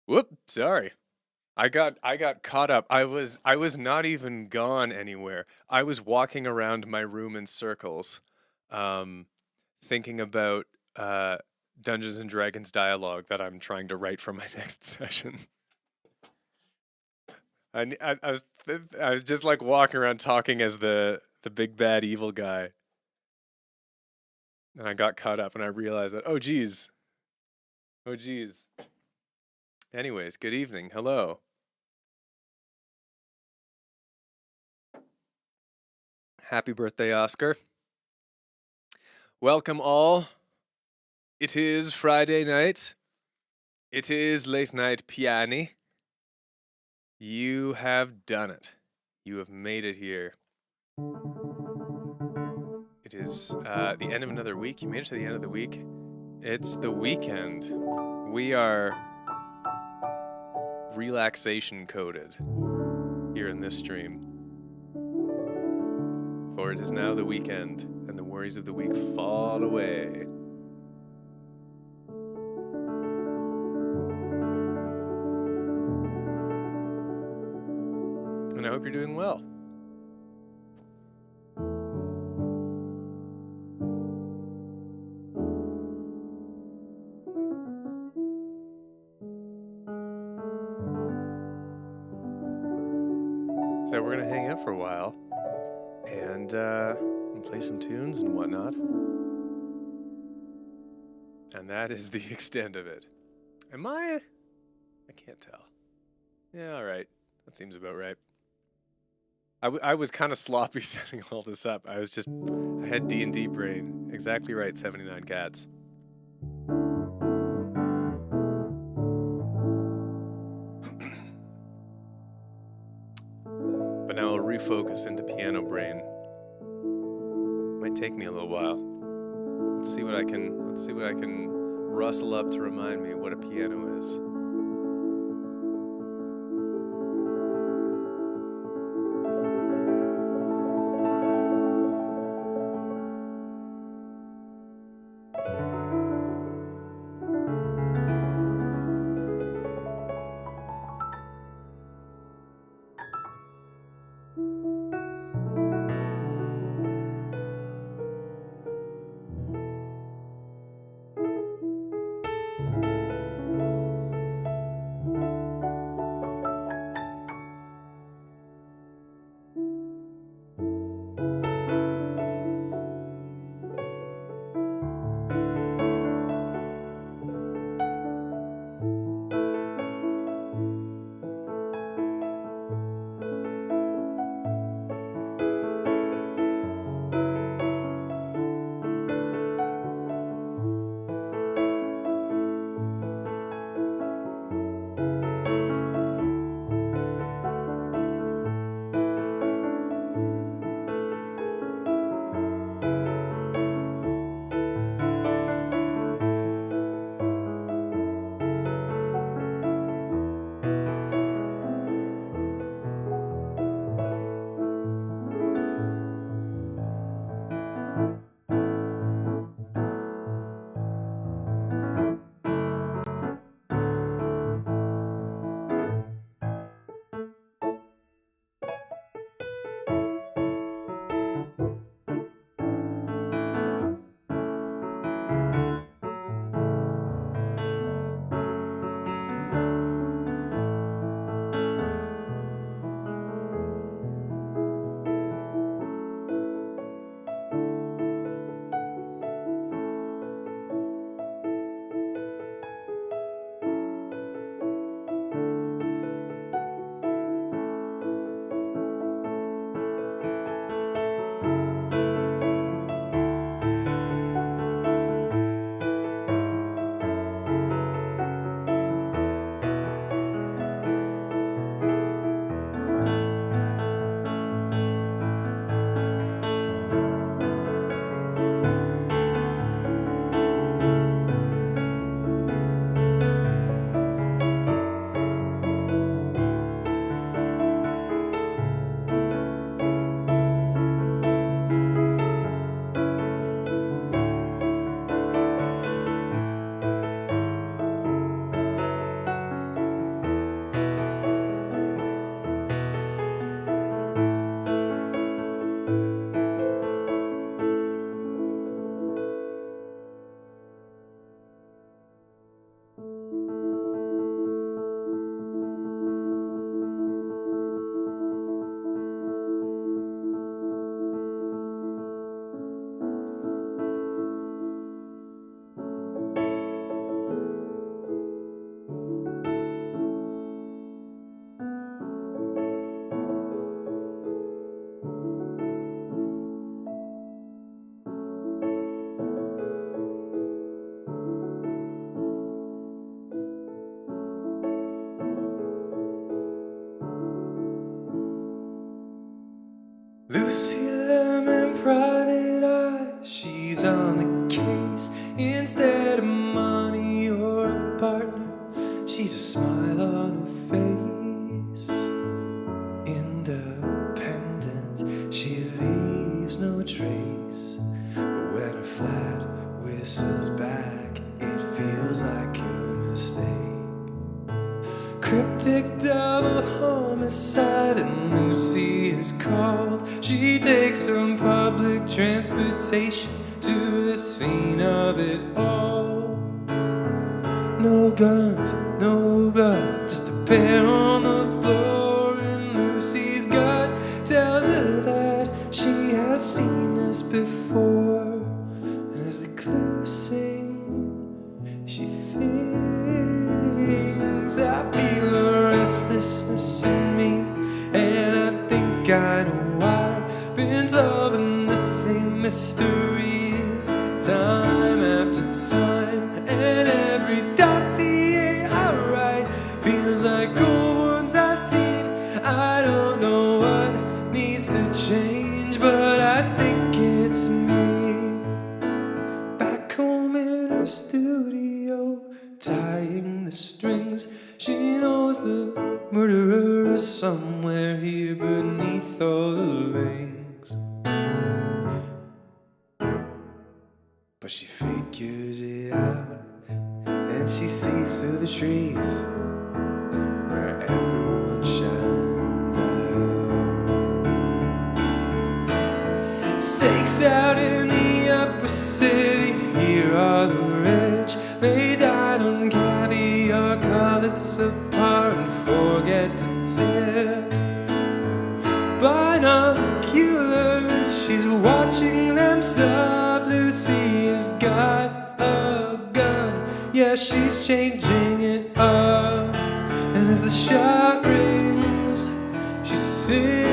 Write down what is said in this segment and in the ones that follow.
Whoop, sorry. I got caught up. I was not even gone anywhere. I was walking around my room in circles, um, thinking about uh, Dungeons and Dragons dialogue that I'm trying to write for my next session. I was just like walking around talking as the big bad evil guy, and I got caught up, and I realized that oh geez. Anyways, good evening. Hello. Happy birthday, Oscar. Welcome all. It is Friday night. It is late night piani. You have done it. You have made it here. It is the end of another week. You made it to the end of the week. It's the weekend. We are relaxation coded here in this stream. For it is now the weekend, and the worries of the week fall away. And I hope you're doing well. So we're gonna hang out for a while and play some tunes and whatnot. And that is the extent of it. Am I? I can't tell. Yeah, all right. That seems about right. I was kind of sloppy setting all this up. I had D&D brain. Exactly right, 79 cats. But now I'll refocus into piano brain. Might take me a little while. Let's see what I can rustle up to remind me what a piano is. Lucy Lemon, private eye, she's on the case. Instead of money or a partner, she's a smile on her face. Independent, she leaves no trace. But when her flat whistles back, it feels like a mistake. Cryptic double homicide, and Lucy is called. She takes some public transportation to the scene of it all. No guns, no blood, just a pair on the floor, and Lucy's gut tells her that she has seen this before. And as the clues sing, she thinks, I feel a restlessness in me, and I think I know why. Been solving the same mysteries time after time, and every dossier I write feels like old ones I've seen. I don't know what needs to change, but I think it's me. Back home in her studio, tying the strings, she knows the murderer is somewhere here beneath all the links. But she figures it out, and she sees through the trees where everyone shines out. Stakes out in the upper city, here are the rich. They died on caviar, collets apart, and forget to tip. Binoculars, she's watching them stop. Lucy has got a gun, yeah, she's changing it up. And as the shot rings, she sings,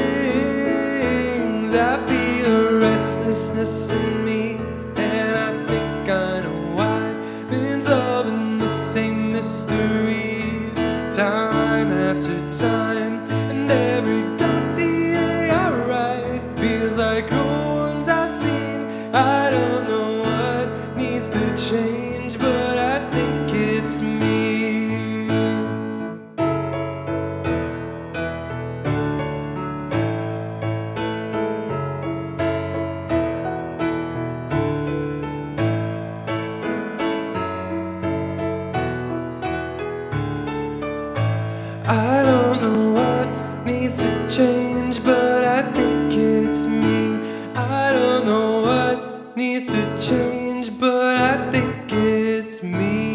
I feel a restlessness in me, and I think I know why. Been solving the same mysteries time after time, and every dossier I write feels like old ones I've seen. I don't know what needs to change, but I think it's me. I don't know what needs to change, but I think it's me. I don't know what needs to change, but I think it's me.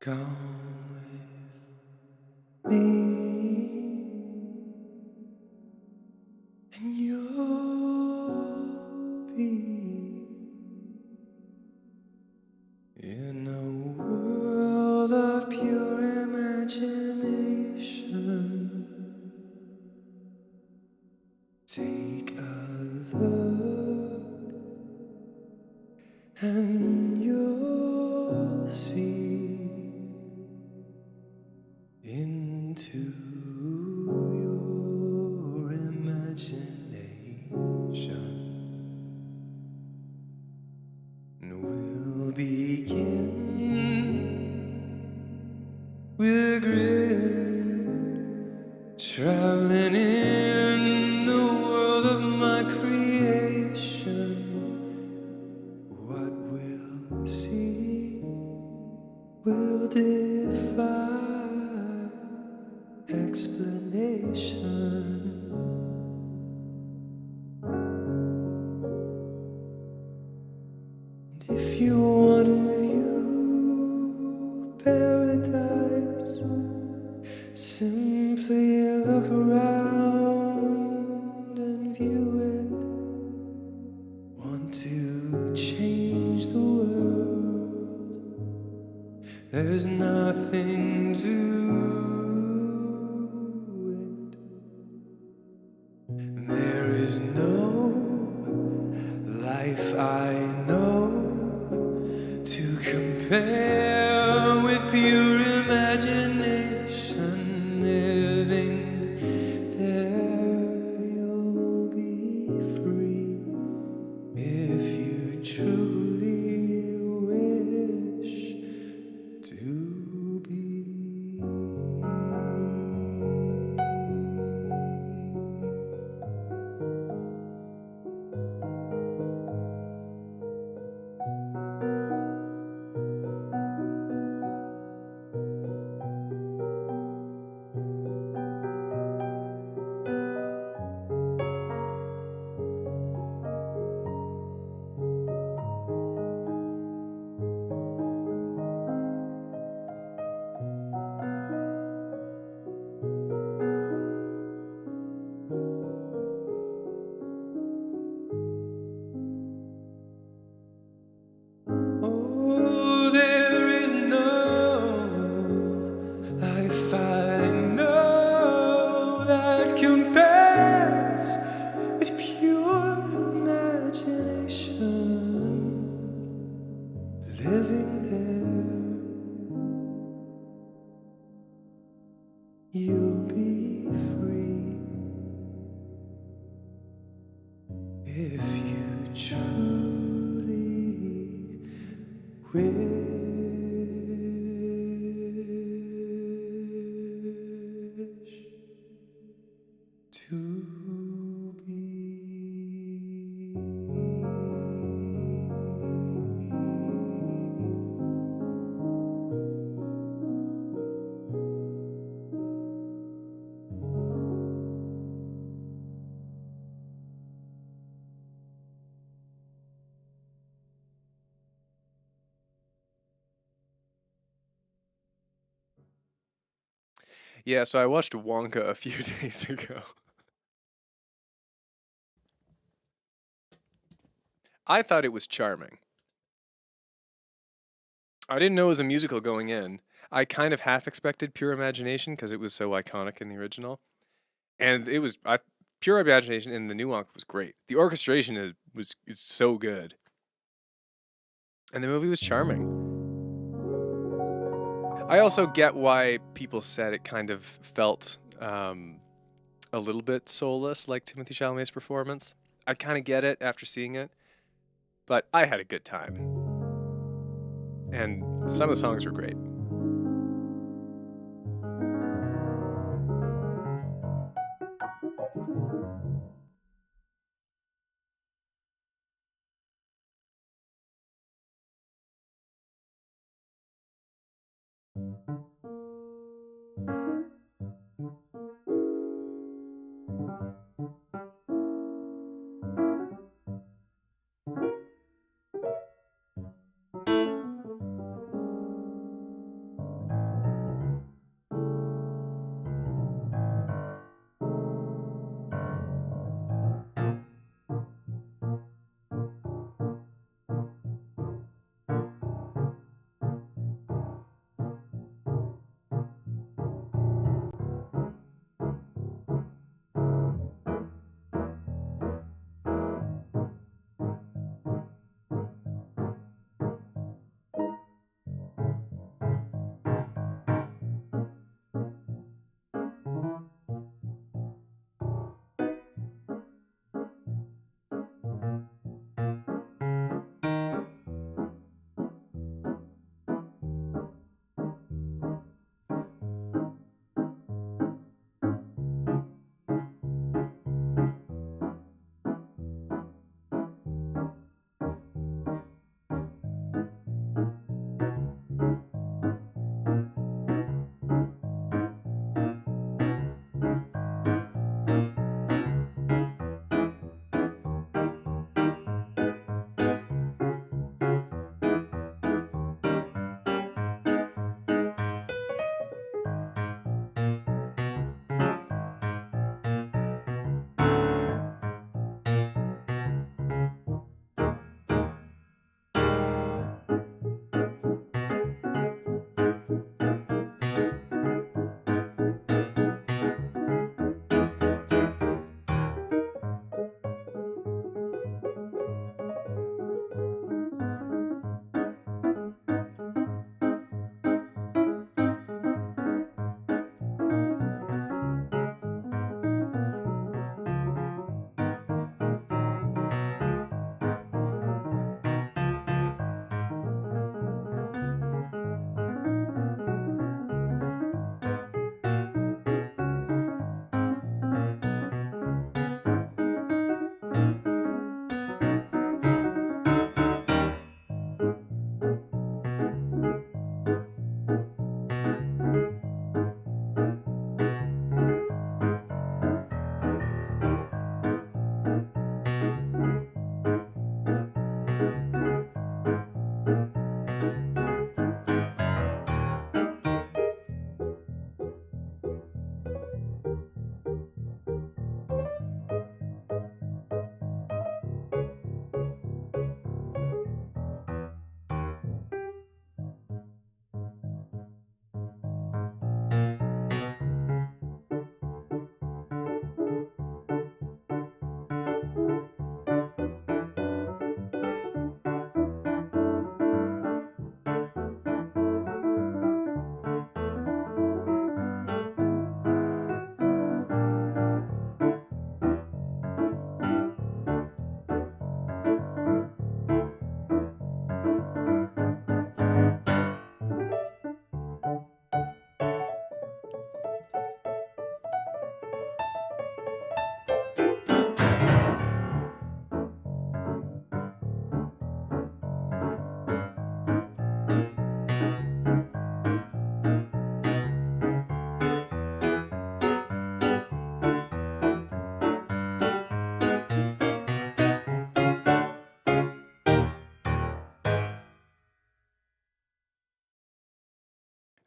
Come with me, and you'll be in a world of pure imagination. Take a look, and you'll see into your imagination. And we'll begin with a grin, traveling in the world of my creation. What we'll see will defy explanation. And if you want to view paradise, simply look around and view it. Want to change the world? There's nothing to it. There is no life I know to compare with pure imagination. Living there, you'll be free if you truly wish to be. Oh, there is no life I know that compares with pure imagination. Living there, you'll be free if you truly wish to be. Yeah, so I watched Wonka a few days ago. I thought it was charming. I didn't know it was a musical going in. I kind of half expected Pure Imagination because it was so iconic in the original, and it was Pure Imagination in the new Wonka was great. The orchestration is so good. And the movie was charming. I also get why people said it kind of felt a little bit soulless, like Timothée Chalamet's performance. I kind of get it after seeing it, but I had a good time. And some of the songs were great.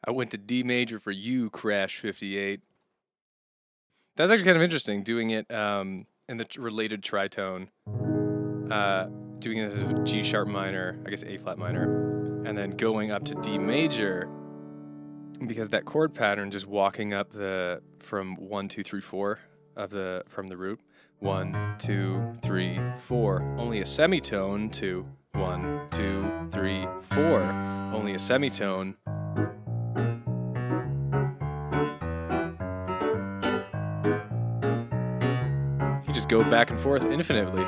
I went to D major for you, Crash 58. That's actually kind of interesting, doing it in the related tritone. Doing it as a G sharp minor, I guess A flat minor, and then going up to D major, because that chord pattern, just walking up from 1, 2, 3, 4 from the root, 1, 2, 3, 4, only a semitone to 1, 2, 3, 4. Only a semitone. You just go back and forth infinitely.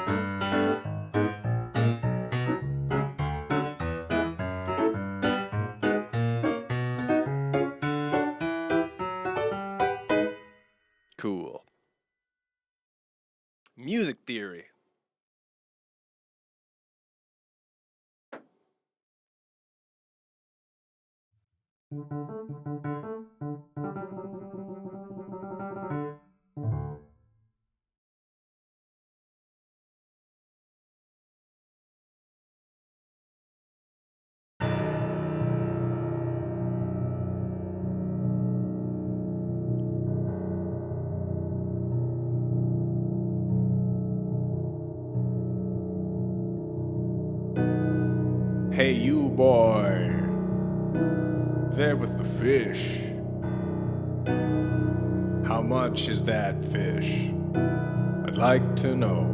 Cool. Music theory. Hey, you boy, there with the fish. How much is that fish? I'd like to know.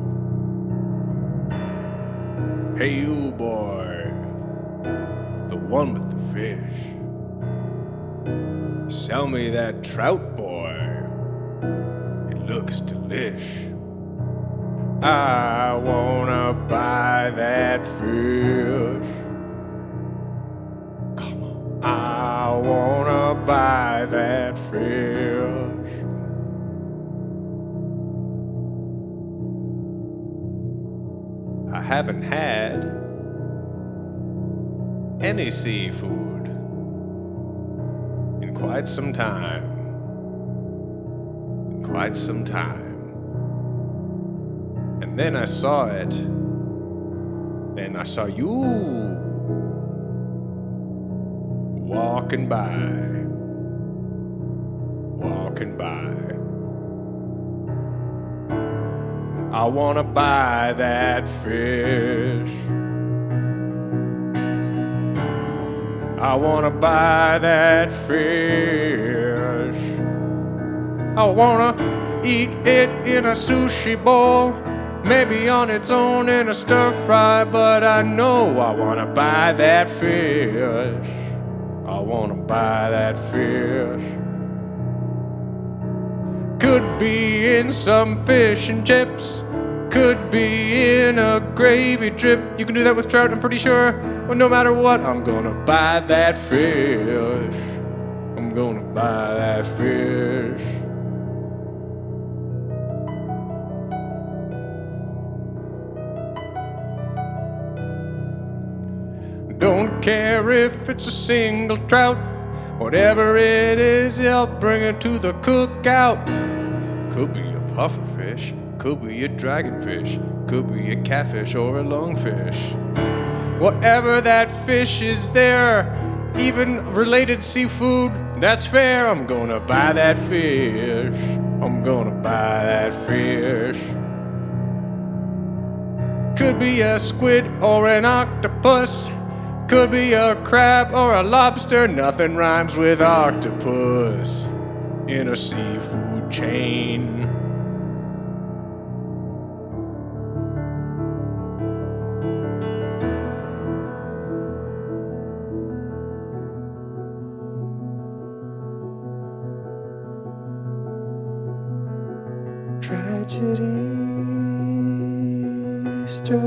Hey, you boy, the one with the fish. Sell me that trout, boy. It looks delish. I wanna buy that fish. Come on. I wanna buy that fish. I haven't had any seafood in quite some time. In quite some time. And then I saw it. And I saw you walking by. Walking by. I wanna buy that fish. I wanna buy that fish. I wanna eat it in a sushi bowl. Maybe on its own in a stir fry, but I know I wanna buy that fish. I wanna buy that fish. Could be in some fish and chips. Could be in a gravy drip. You can do that with trout, I'm pretty sure. But no matter what, I'm gonna buy that fish. I'm gonna buy that fish. Don't care if it's a single trout. Whatever it is, they'll bring it to the cookout. Could be a pufferfish, could be a dragonfish, could be a catfish or a lungfish. Whatever that fish is there, even related seafood, that's fair. I'm gonna buy that fish. I'm gonna buy that fish. Could be a squid or an octopus. Could be a crab or a lobster. Nothing rhymes with octopus in a seafood chain. Tragedy struck.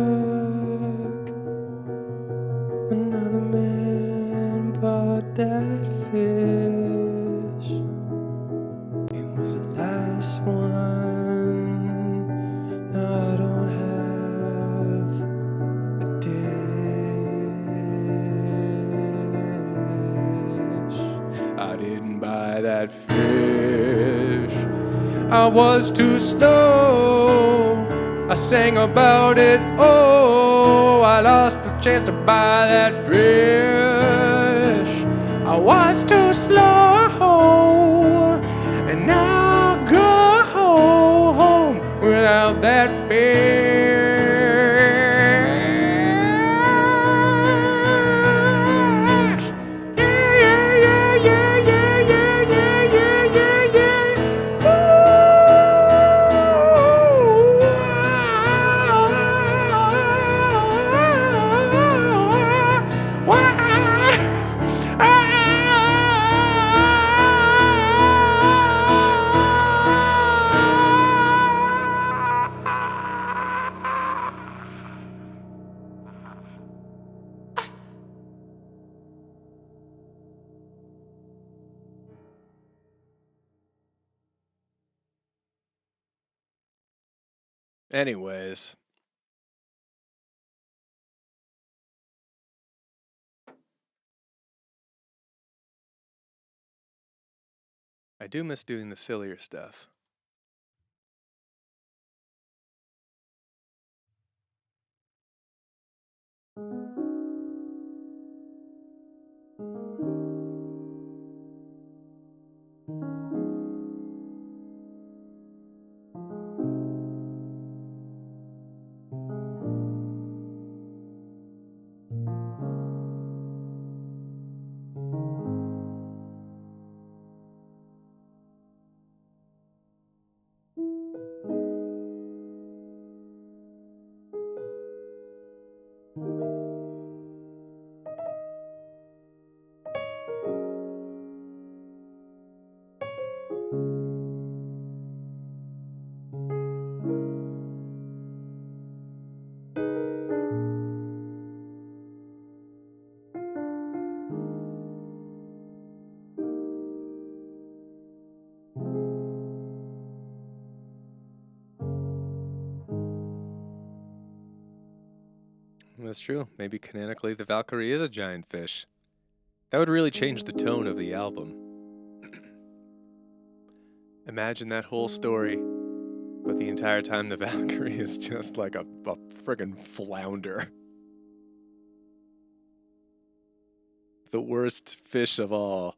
Another man bought that fish. It was the last one. Now I don't have a dish. I didn't buy that fish. I was too slow. I sang about it. Oh, I lost the chance to buy that fish. I was too slow, and now I'll go home without that fish. Anyways. I do miss doing the sillier stuff. That's true. Maybe canonically the Valkyrie is a giant fish. That would really change the tone of the album. Imagine that whole story, but the entire time the Valkyrie is just like a friggin' flounder. The worst fish of all.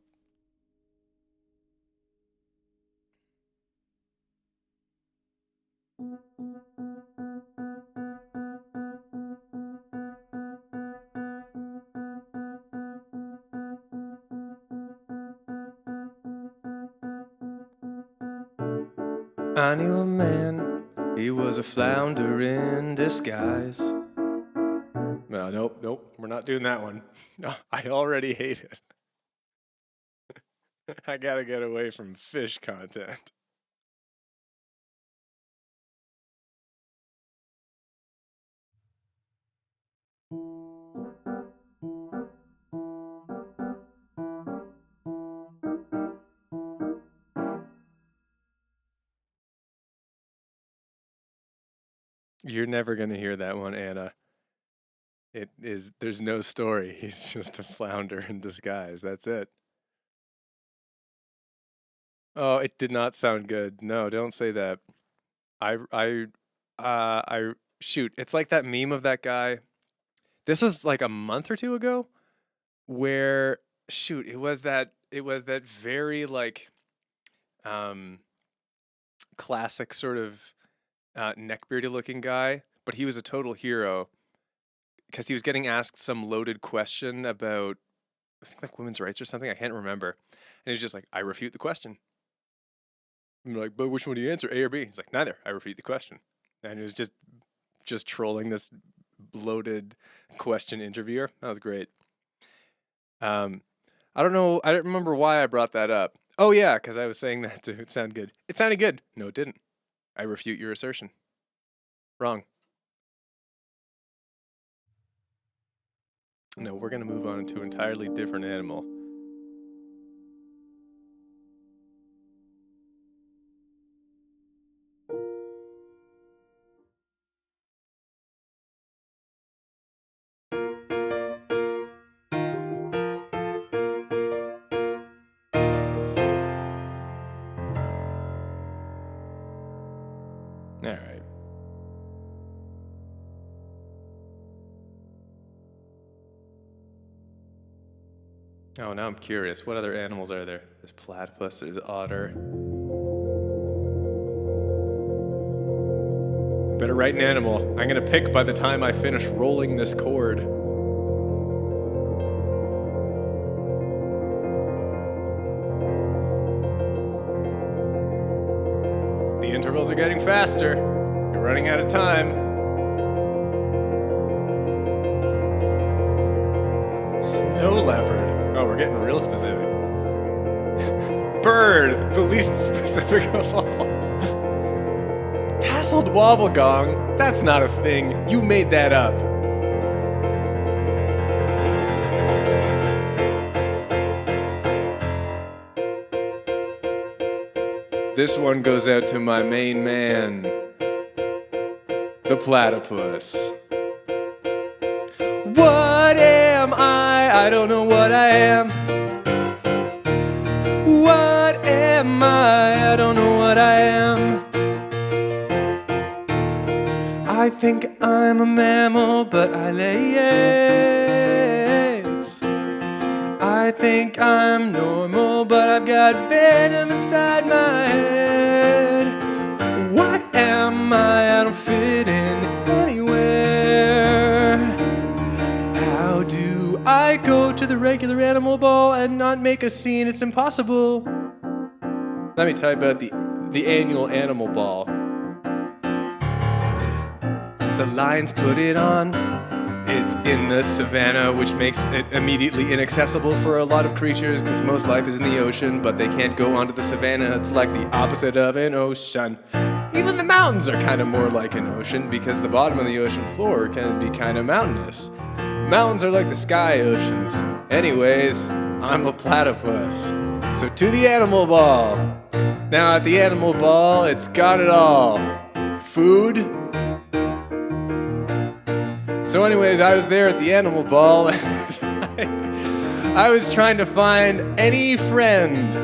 I knew a man, he was a flounder in disguise. Nope, we're not doing that one. I already hate it. I gotta get away from fish content. You're never gonna hear that one, Anna. There's no story. He's just a flounder in disguise. That's it. Oh, it did not sound good. No, don't say that. Shoot, it's like that meme of that guy. This was like a month or two ago where, shoot, it was that very like classic sort of neckbeardy looking guy, but he was a total hero because he was getting asked some loaded question about, I think, like women's rights or something. I can't remember. And he's just like, I refute the question. I'm like, but which one do you answer, A or B? He's like, neither. I refute the question. And he was just trolling this loaded question interviewer. That was great. I don't know. I don't remember why I brought that up. Oh yeah, because I was saying that to it sound good. It sounded good. No, it didn't. I refute your assertion. Wrong. No, we're gonna move on to an entirely different animal. All right. Oh, now I'm curious. What other animals are there? There's platypus, there's otter. Better write an animal. I'm gonna pick by the time I finish rolling this chord. The intervals are getting faster. You're running out of time. Snow leopard. Oh, we're getting real specific. Bird, the least specific of all. Tasseled wobblegong? That's not a thing. You made that up. This one goes out to my main man. the platypus. What am I? I don't know what I am. What am I? I don't know what I am. I think I'm a mammal, but I lay eggs. I think I'm normal, but I've got venom inside my head. What am I? I don't fit in anywhere. How do I go to the regular animal ball and not make a scene? It's impossible. Let me tell you about the annual animal ball. The lions put it on. It's in the savannah, which makes it immediately inaccessible for a lot of creatures because most life is in the ocean, but they can't go onto the savannah. It's like the opposite of an ocean. Even the mountains are kind of more like an ocean because the bottom of the ocean floor can be kind of mountainous. Mountains are like the sky oceans. Anyways, I'm a platypus. So to the animal ball. Now at the animal ball, it's got it all. Food. So anyways, I was there at the animal ball and I was trying to find any friend.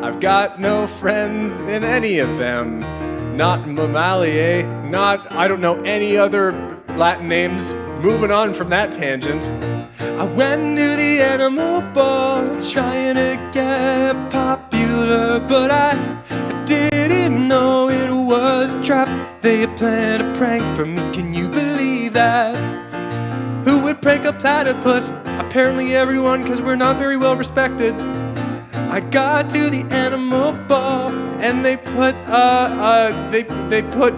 I've got no friends in any of them. Not Mammalia, not, I don't know, any other Latin names. Moving on from that tangent. I went to the animal ball trying to get popular, but I didn't know it was a trap. They had planned a prank for me, can you believe that? Who would prank a platypus? Apparently everyone, cause we're not very well respected. I got to the animal ball and they put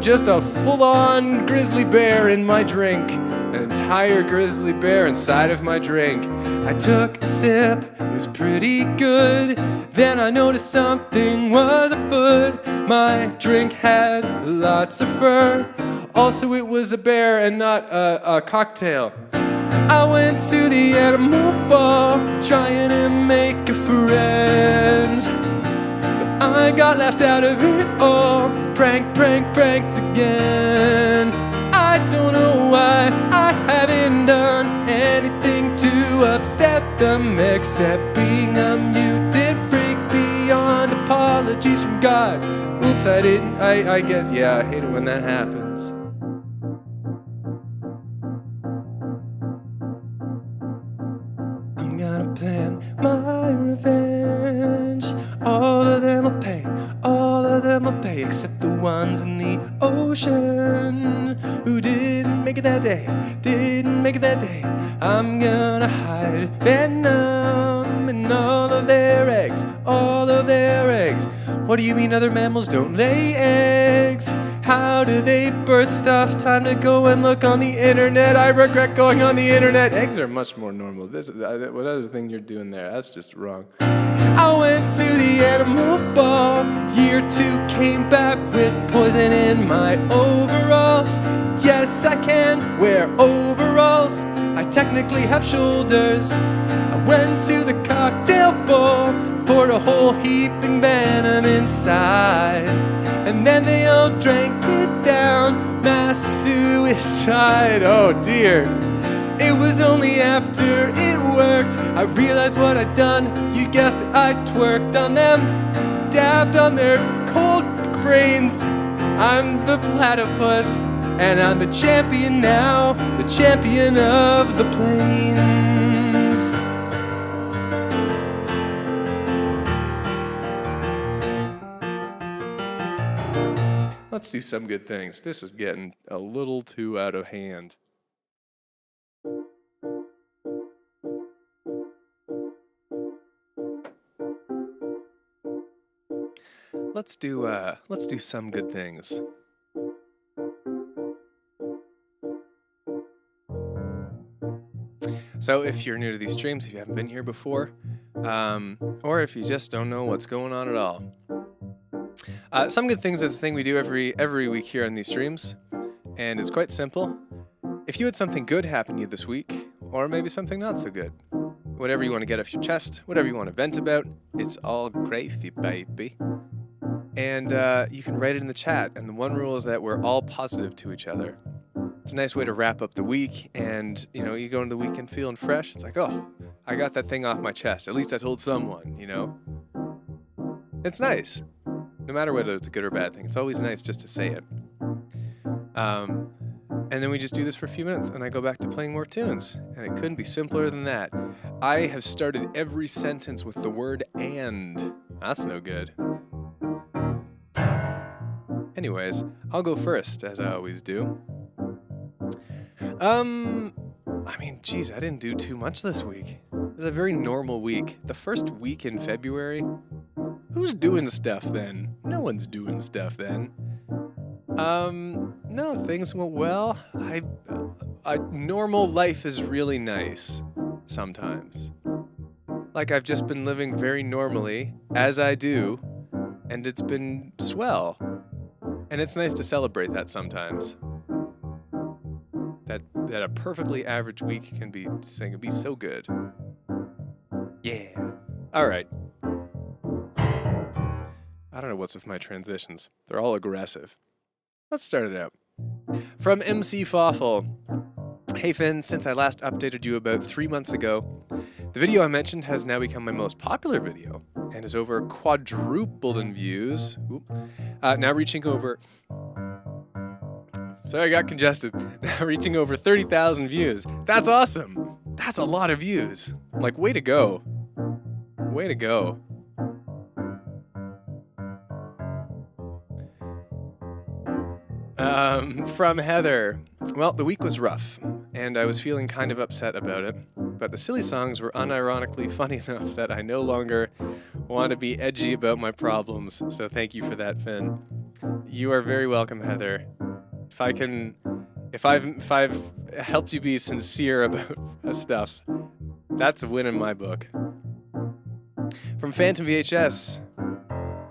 just a full-on grizzly bear in my drink. An entire grizzly bear inside of my drink. I took a sip, it was pretty good. Then I noticed something was afoot. My drink had lots of fur. Also it was a bear and not a cocktail. I went to the animal ball trying to make a friend, but I got left out of it all. Pranked again. I don't know why I haven't done anything to upset them except being a mutant freak beyond apologies from God. Oops, I didn't, I guess, yeah, I hate it when that happens. I'm gonna plan my revenge. All of them will pay, except the ones in the ocean who didn't make it that day. I'm gonna hide venom in all of their eggs. What do you mean other mammals don't lay eggs? How do they birth stuff? Time to go and look on the internet. I regret going on the internet. Eggs are much more normal. What other thing you're doing there? That's just wrong. I went to the animal ball. Year 2 came back with poison in my overalls. Yes, I can wear overalls. I technically have shoulders. I went to the cocktail bowl, poured a whole heaping venom inside, and then they all drank it down. Mass suicide, oh dear. It was only after it worked I realized what I'd done. You guessed it, I twerked on them, dabbed on their cold brains. I'm the platypus, and I'm the champion now, the champion of the plains. Let's do some good things. This is getting a little too out of hand. Let's do some good things. So if you're new to these streams, if you haven't been here before, or if you just don't know what's going on at all, some good things is a thing we do every week here on these streams, and it's quite simple. If you had something good happen to you this week, or maybe something not so good, whatever you want to get off your chest, whatever you want to vent about, it's all gravy, baby. And you can write it in the chat. And the one rule is that we're all positive to each other. It's a nice way to wrap up the week. And, you go into the weekend feeling fresh. It's like, oh, I got that thing off my chest. At least I told someone, It's nice. No matter whether it's a good or bad thing. It's always nice just to say it. And then we just do this for a few minutes, and I go back to playing more tunes. And it couldn't be simpler than that. I have started every sentence with the word "and." That's no good. Anyways, I'll go first, as I always do. I didn't do too much this week. It was a very normal week. The first week in February, who's doing stuff then? No one's doing stuff then. No, things went well. Normal life is really nice sometimes. Like, I've just been living very normally, as I do, and it's been swell. And it's nice to celebrate that sometimes. That a perfectly average week can be so good. Yeah. All right. I don't know what's with my transitions. They're all aggressive. Let's start it out. From MC Fawful. Hey Finn, since I last updated you about 3 months ago, the video I mentioned has now become my most popular video and is over quadrupled in views. Now reaching over... Sorry, I got congested. Now reaching over 30,000 views. That's awesome. That's a lot of views. Like, way to go. Way to go. From Heather. Well, the week was rough, and I was feeling kind of upset about it, but the silly songs were unironically funny enough that I no longer want to be edgy about my problems, so thank you for that, Finn. You are very welcome, Heather. If I've helped you be sincere about stuff, that's a win in my book. From Phantom VHS,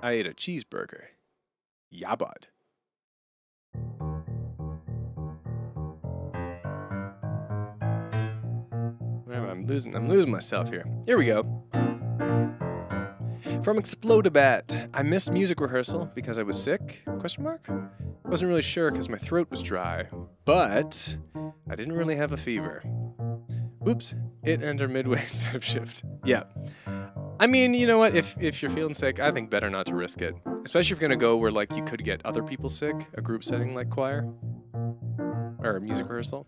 I ate a cheeseburger. Yabad. I'm losing myself here. Here we go. From Explodabat, I missed music rehearsal because I was sick? ? Wasn't really sure because my throat was dry, but I didn't really have a fever. Oops, it ended midway instead of shift. Yeah. I mean, you know what? If you're feeling sick, I think better not to risk it. Especially if you're gonna go where like you could get other people sick, a group setting like choir or music rehearsal.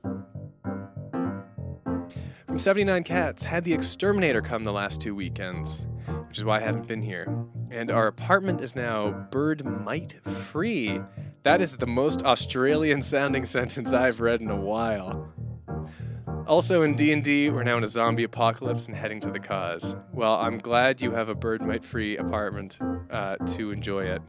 From 79 Cats, had the exterminator come the last 2 weekends, which is why I haven't been here. And our apartment is now bird mite free. That is the most Australian sounding sentence I've read in a while. Also in D&D, we're now in a zombie apocalypse and heading to the cause. Well, I'm glad you have a bird mite free apartment to enjoy it.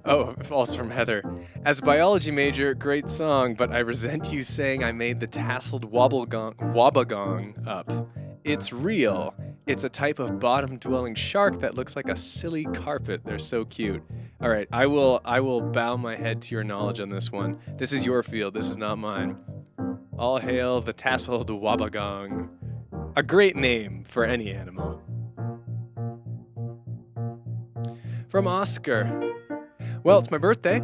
Oh, also from Heather. As a biology major, great song, but I resent you saying I made the tasseled wabagong up. It's real. It's a type of bottom-dwelling shark that looks like a silly carpet. They're so cute. All right, I will bow my head to your knowledge on this one. This is your field. This is not mine. All hail the tasseled wabagong. A great name for any animal. From Oscar. Well, it's my birthday.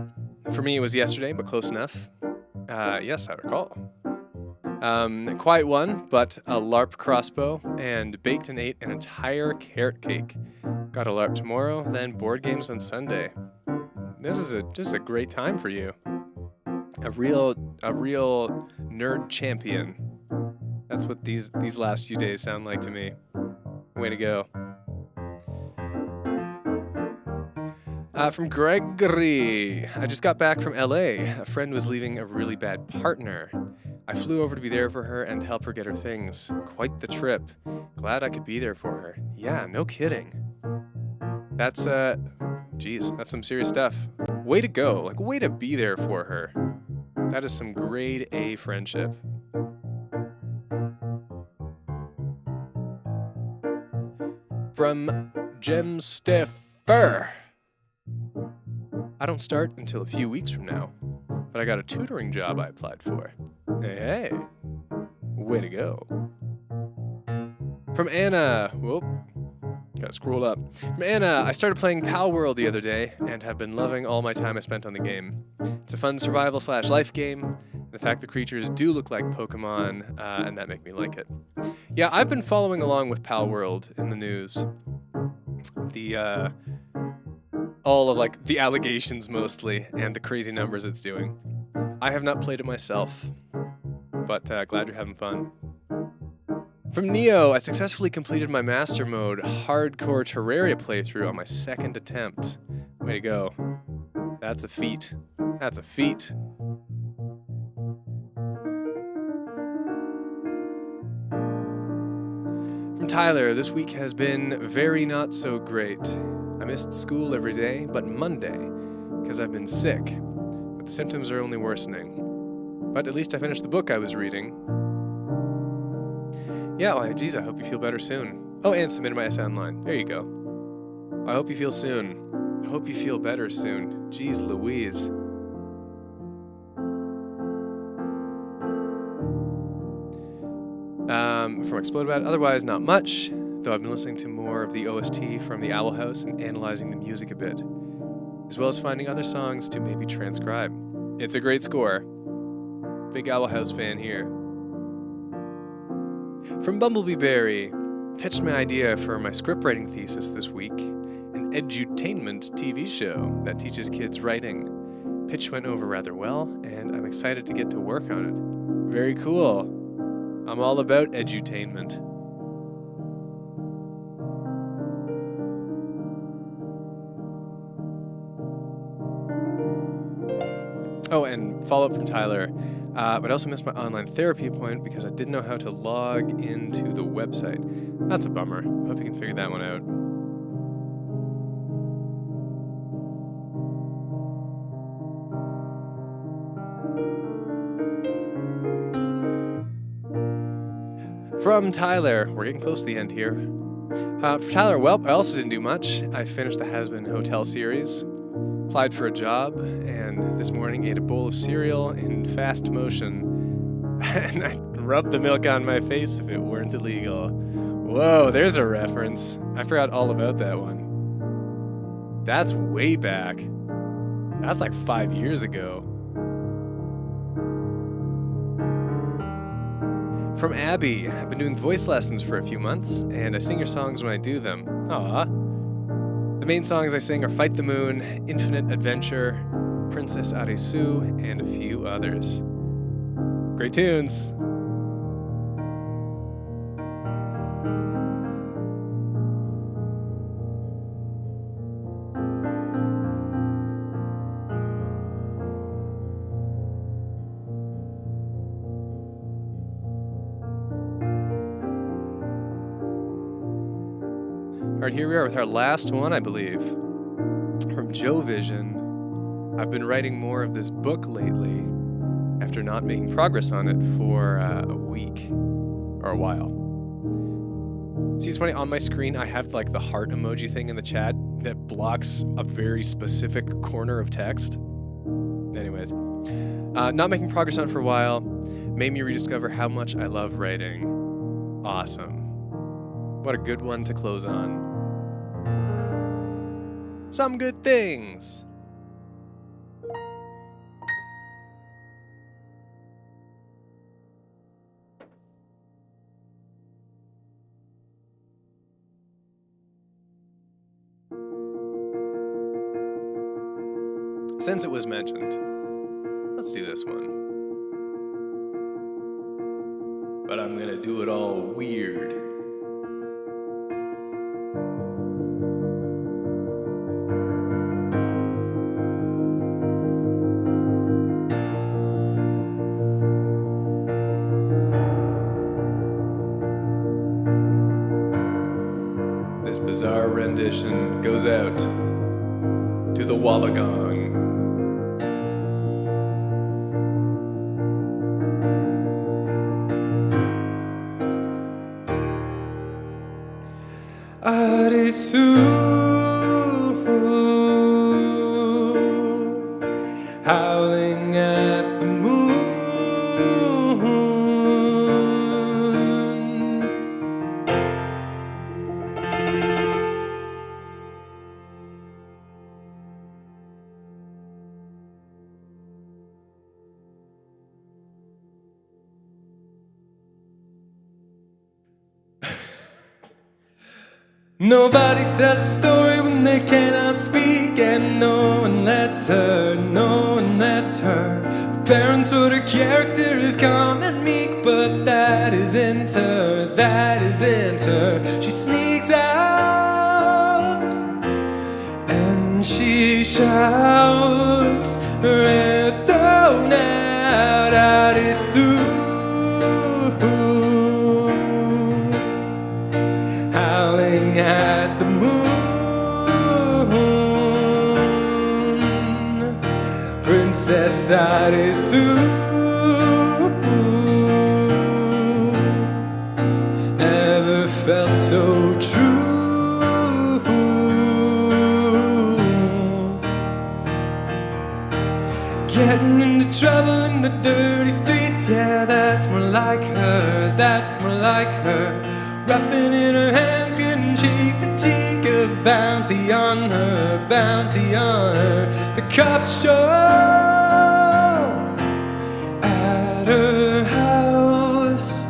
For me, it was yesterday, but close enough. Yes, I recall. Quiet one, but a LARP crossbow, and baked and ate an entire carrot cake. Got a LARP tomorrow, then board games on Sunday. This is just a great time for you. A real nerd champion. That's what these last few days sound like to me. Way to go. From Gregory. I just got back from LA. A friend was leaving a really bad partner. I flew over to be there for her and help her get her things. Quite the trip. Glad I could be there for her. Yeah, no kidding. That's, that's some serious stuff. Way to go. Like, way to be there for her. That is some grade A friendship. From Jem Steffer. I don't start until a few weeks from now, but I got a tutoring job I applied for. Hey, way to go. From Anna. Whoop. Gotta scroll up. From Anna, I started playing Pal World the other day and have been loving all my time I spent on the game. It's a fun survival/life game. The fact the creatures do look like Pokemon, and that make me like it. Yeah, I've been following along with Pal World in the news. All of like the allegations mostly and the crazy numbers it's doing. I have not played it myself, but glad you're having fun. From Neo, I successfully completed my Master Mode Hardcore Terraria playthrough on my second attempt. Way to go. That's a feat. That's a feat. From Tyler, this week has been very not so great. I missed school every day, but Monday, because I've been sick. But the symptoms are only worsening. But at least I finished the book I was reading. Yeah, well, geez, I hope you feel better soon. Oh, and submitted my essay online. There you go. I hope you feel soon. I hope you feel better soon. Jeez Louise. From Explode About, otherwise not much, though I've been listening to more of the OST from the Owl House and analyzing the music a bit, as well as finding other songs to maybe transcribe. It's a great score. Big Owl House fan here. From Bumblebee Berry, pitched my idea for my scriptwriting thesis this week, an edutainment TV show that teaches kids writing. Pitch went over rather well, and I'm excited to get to work on it. Very cool. I'm all about edutainment. Oh, and follow-up from Tyler. But I also missed my online therapy appointment because I didn't know how to log into the website. That's a bummer. Hope you can figure that one out. From Tyler, we're getting close to the end here. For Tyler, well, I also didn't do much. I finished the Has-Been Hotel series, applied for a job, and this morning ate a bowl of cereal in fast motion. And I rubbed the milk on my face if it weren't illegal. Whoa, there's a reference. I forgot all about that one. That's way back. That's like 5 years ago. From Abby, I've been doing voice lessons for a few months, and I sing your songs when I do them. Aww. The main songs I sing are Fight the Moon, Infinite Adventure, Princess Arisu, and a few others. Great tunes! All right, here we are with our last one, I believe. From Joe Vision. I've been writing more of this book lately after not making progress on it for a week or a while. See, it's funny, on my screen I have like the heart emoji thing in the chat that blocks a very specific corner of text. Anyways, not making progress on it for a while made me rediscover how much I love writing. Awesome. What a good one to close on. Some good things. Since it was mentioned, let's do this one. But I'm gonna do it all weird. This bizarre rendition goes out to the Wollongong. Arisu, howling at the moon. Nobody tells a story when they cannot speak, and no one lets her, no one lets her. Her parents wrote her character is calm and meek, but that isn't her, that isn't her. She sneaks out and she shouts, her head thrown out is Sue. Howling at the moon, Princess Arisu. Never felt so true. Getting into trouble in the dirty streets, yeah, that's more like her, that's more like her. Wrapping in her hands, grinning cheek to cheek, a bounty on her, bounty on her. The cops show at her house,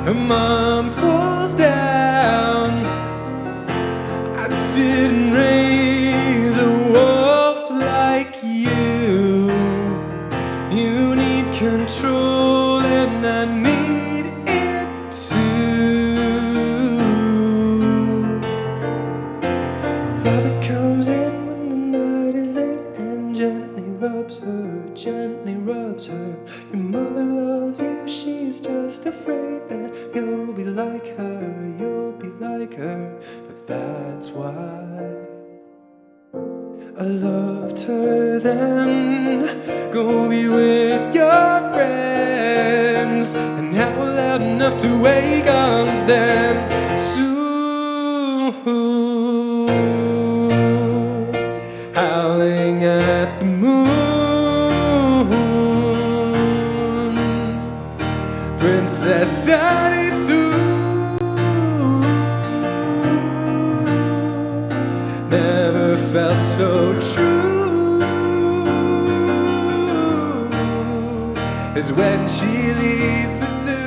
her mom falls down. I didn't raise a wolf like you. You need control and I need it too. Father comes in when the night is late and gently rubs her, gently rubs her. Your mother loves you, she's just afraid that you'll be like her, you'll be like her. But that's why I loved her then. Go be with your friends and howl loud enough to wake on them soon. Howling at the moon, Princess Arisu. Never felt so true as when she leaves the zoo.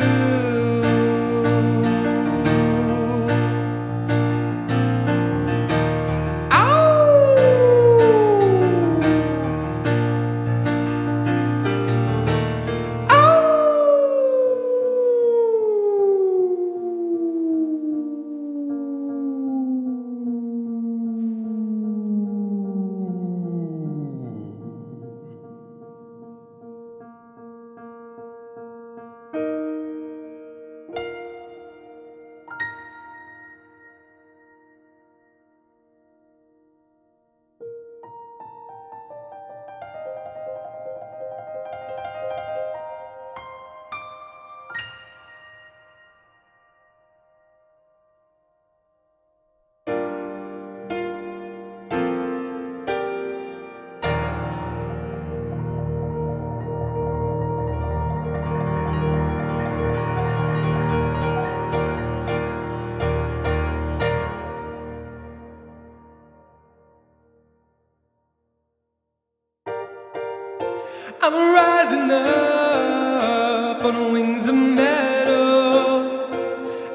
I'm rising up on wings of metal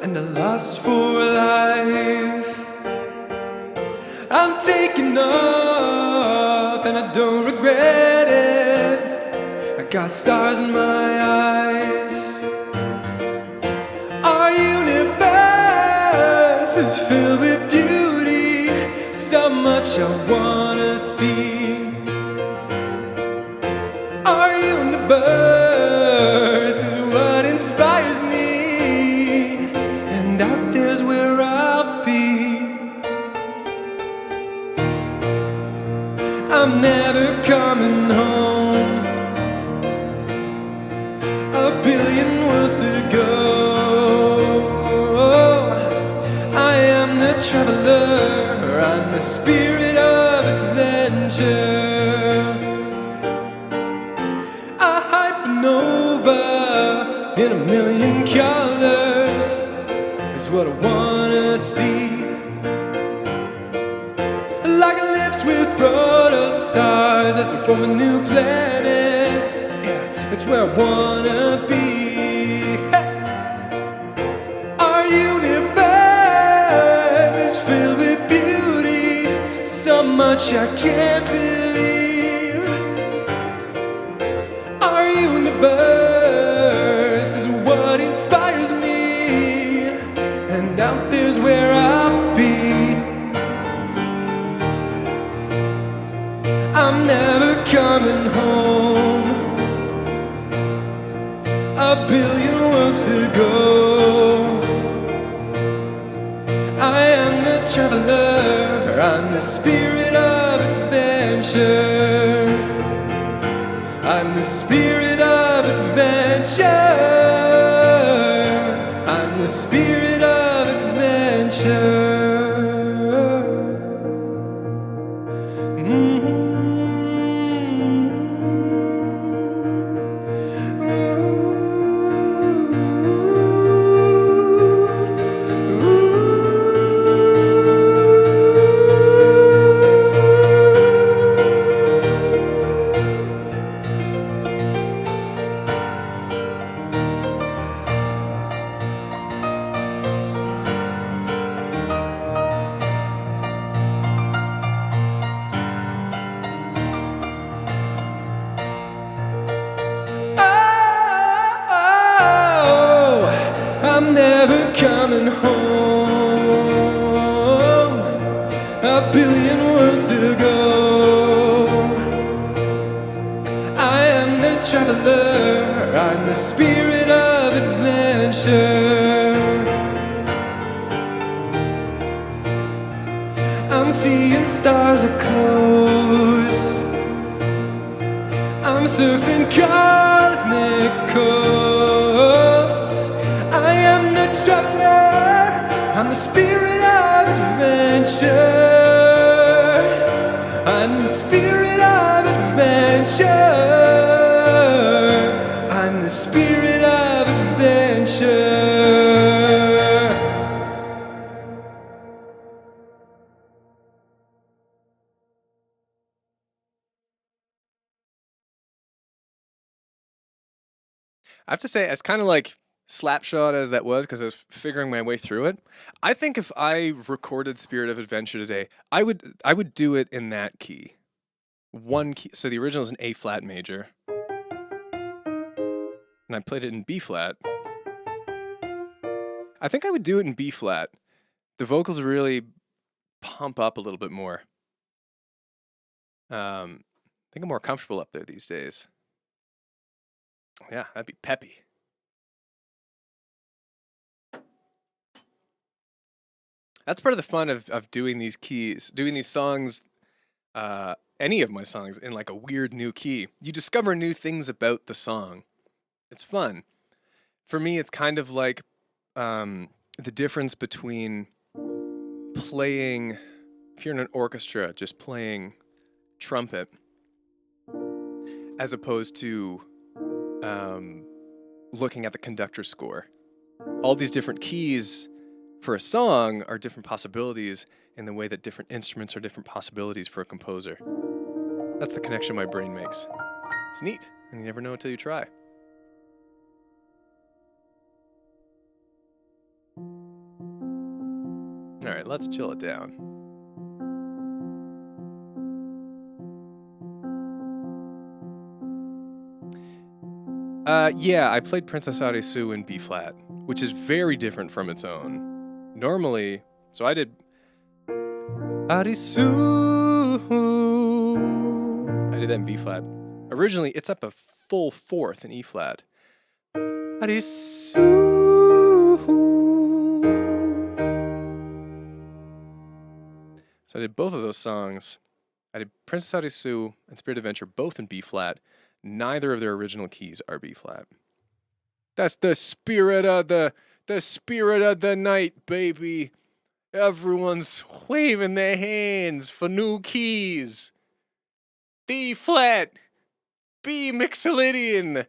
and a lust for life. I'm taking off and I don't regret it. I got stars in my eyes. Our universe is filled with beauty, so much I wanna see. Our universe is what inspires me, and out there's where I'll be. I'm never coming home. A billion worlds to go. I am the traveler, I'm the spirit of adventure. In a million colors is what I wanna see. Like lips with protostars as we're forming new planets. Yeah, it's where I wanna be. Hey. Our universe is filled with much I can't believe. Our universe is what inspires me, and out there's where I'll be. I'm never coming home. A billion worlds to go. I am the traveler, I'm the spirit of adventure. I'm the spirit of adventure. I'm the spirit of adventure. I'm never coming home. A billion worlds to go. I am the traveler, I'm the spirit of adventure. I'm seeing stars up close. I'm surfing cosmic coasts. I am the traveler, I'm the spirit of adventure. I'm the spirit of adventure. I'm the spirit of adventure. I have to say, as kind of like slapshot as that was, because I was figuring my way through it, I think if I recorded Spirit of Adventure today, I would do it in that key. One key. So the original is an A flat major, and I played it in B flat. I think I would do it in B flat. The vocals really pump up a little bit more. I think I'm more comfortable up there these days. Yeah, that'd be peppy. That's part of the fun of doing these keys, doing these songs, any of my songs in like a weird new key. You discover new things about the song. It's fun. For me, it's kind of like the difference between playing, if you're in an orchestra, just playing trumpet, as opposed to looking at the conductor score. All these different keys for a song are different possibilities in the way that different instruments are different possibilities for a composer. That's the connection my brain makes. It's neat, and you never know until you try. All right, let's chill it down. Yeah, I played Princess Arisu in B flat, which is very different from its own. Normally, so I did Arisu. I did that in B flat. Originally, it's up a full fourth in E flat. Arisu. So I did both of those songs. I did Princess Arisu and Spirit Adventure both in B flat. Neither of their original keys are B flat. That's the spirit of the spirit of the night, baby. Everyone's waving their hands for new keys. D flat, B Mixolydian.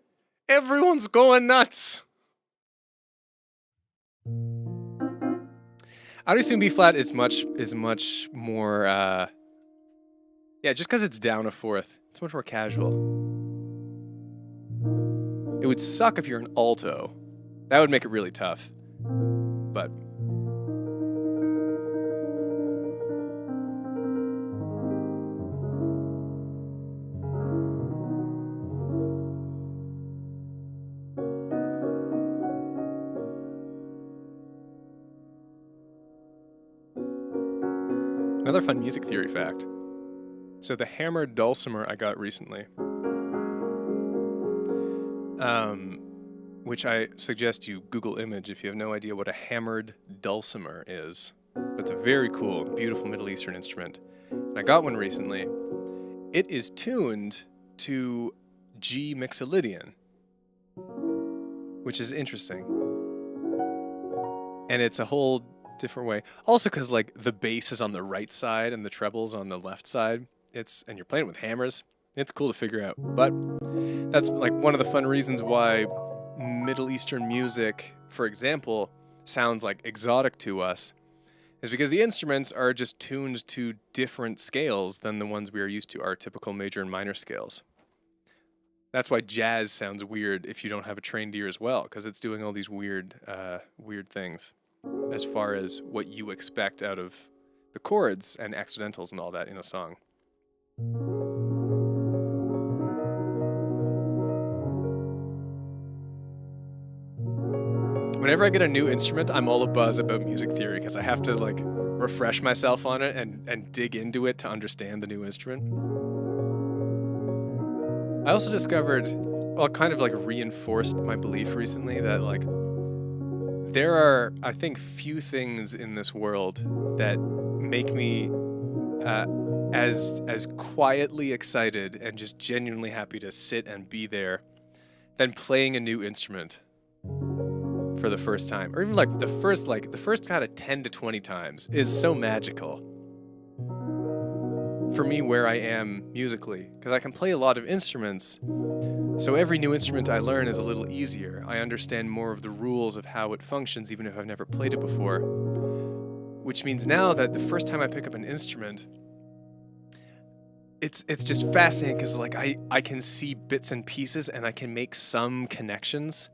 Everyone's going nuts. Arisu in B flat is much more yeah, just because it's down a fourth, it's much more casual. It would suck if you're an alto. That would make it really tough. But Another fun music theory fact. So the hammered dulcimer I got recently, which I suggest you Google image if you have no idea what a hammered dulcimer is. But it's a very cool, beautiful Middle Eastern instrument. And I got one recently. It is tuned to G Mixolydian, which is interesting. And it's a whole different way. Also because like the bass is on the right side and the treble's on the left side. And you're playing with hammers. It's cool to figure out. But that's like one of the fun reasons why Middle Eastern music, for example, sounds like exotic to us, is because the instruments are just tuned to different scales than the ones we are used to, our typical major and minor scales. That's why jazz sounds weird if you don't have a trained ear as well, because it's doing all these weird things as far as what you expect out of the chords and accidentals and all that in a song. Whenever I get a new instrument, I'm all abuzz about music theory because I have to like refresh myself on it and dig into it to understand the new instrument. I also discovered, well, kind of like reinforced my belief recently that like there are, I think, few things in this world that make me as quietly excited and just genuinely happy to sit and be there than playing a new instrument for the first time, or even like the first kind of 10 to 20 times is so magical for me where I am musically, because I can play a lot of instruments, so every new instrument I learn is a little easier. I understand more of the rules of how it functions even if I've never played it before, which means now that the first time I pick up an instrument, it's just fascinating because like I can see bits and pieces and I can make some connections.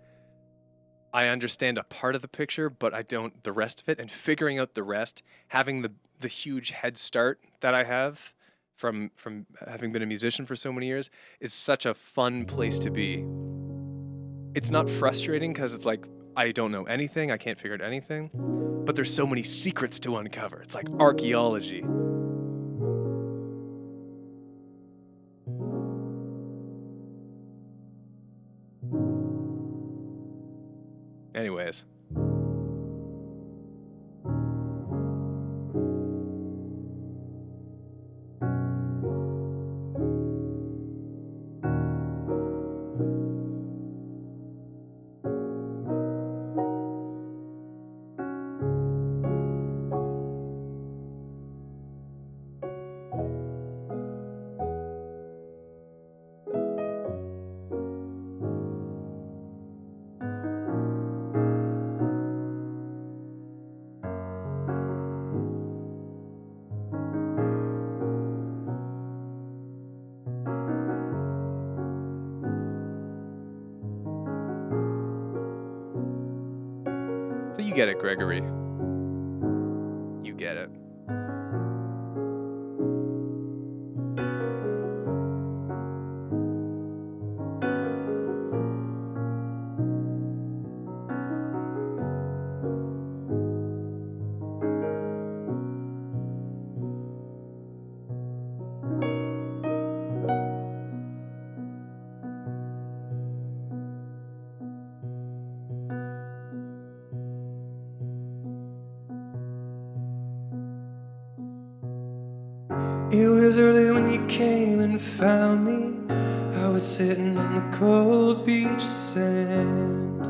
I understand a part of the picture, but I don't the rest of it. And figuring out the rest, having the huge head start that I have from having been a musician for so many years, is such a fun place to be. It's not frustrating because it's like, I don't know anything, I can't figure out anything, but there's so many secrets to uncover. It's like archaeology. Anyways. So you get it, Gregory. You get it. It was early when you came and found me. I was sitting on the cold beach sand.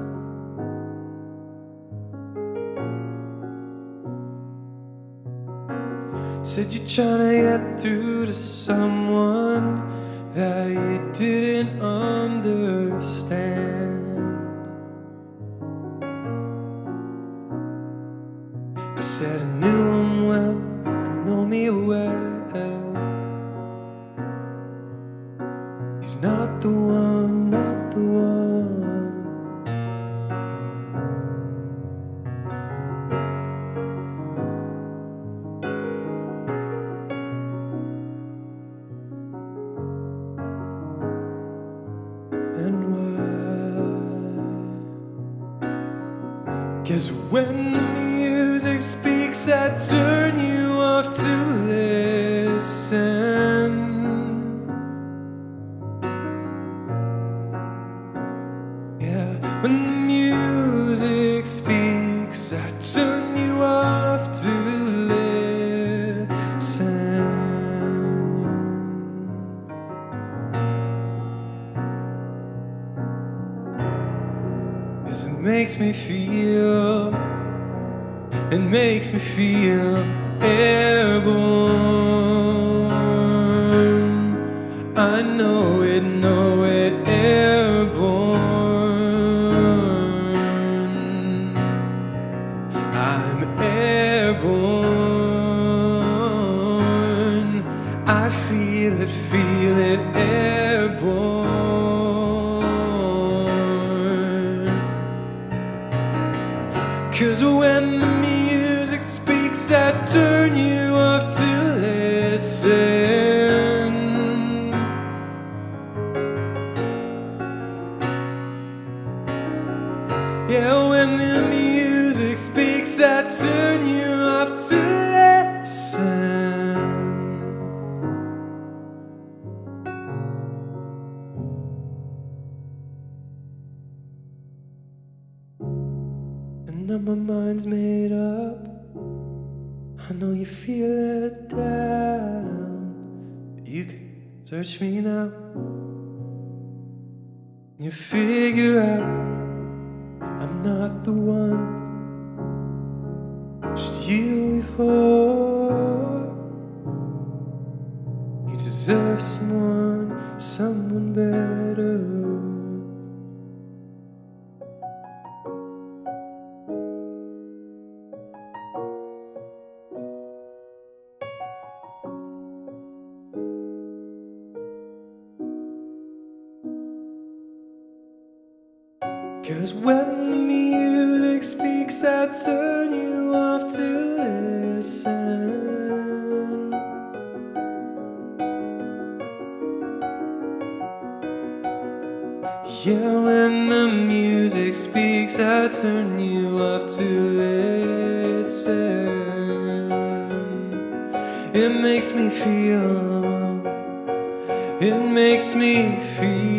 Said you're trying to get through to someone that you didn't understand. I said I knew him well, I know me well. He's not the one, not the one. And why? 'Cause when the music speaks, I turn you off too late. makes me feel, it makes me feel airborne. I know it, airborne. I'm airborne. I feel it, airborne. 'Cause when the music speaks, I turn you off to listen. Yeah, when the music speaks, I turn you off to listen. And now my mind's made up. I know you feel it down. You can search me now. You figure out I'm not the one. Just you before. You deserve someone better. 'Cause when the music speaks, I turn you off to listen. Yeah, when the music speaks, I turn you off to listen. It makes me feel, it makes me feel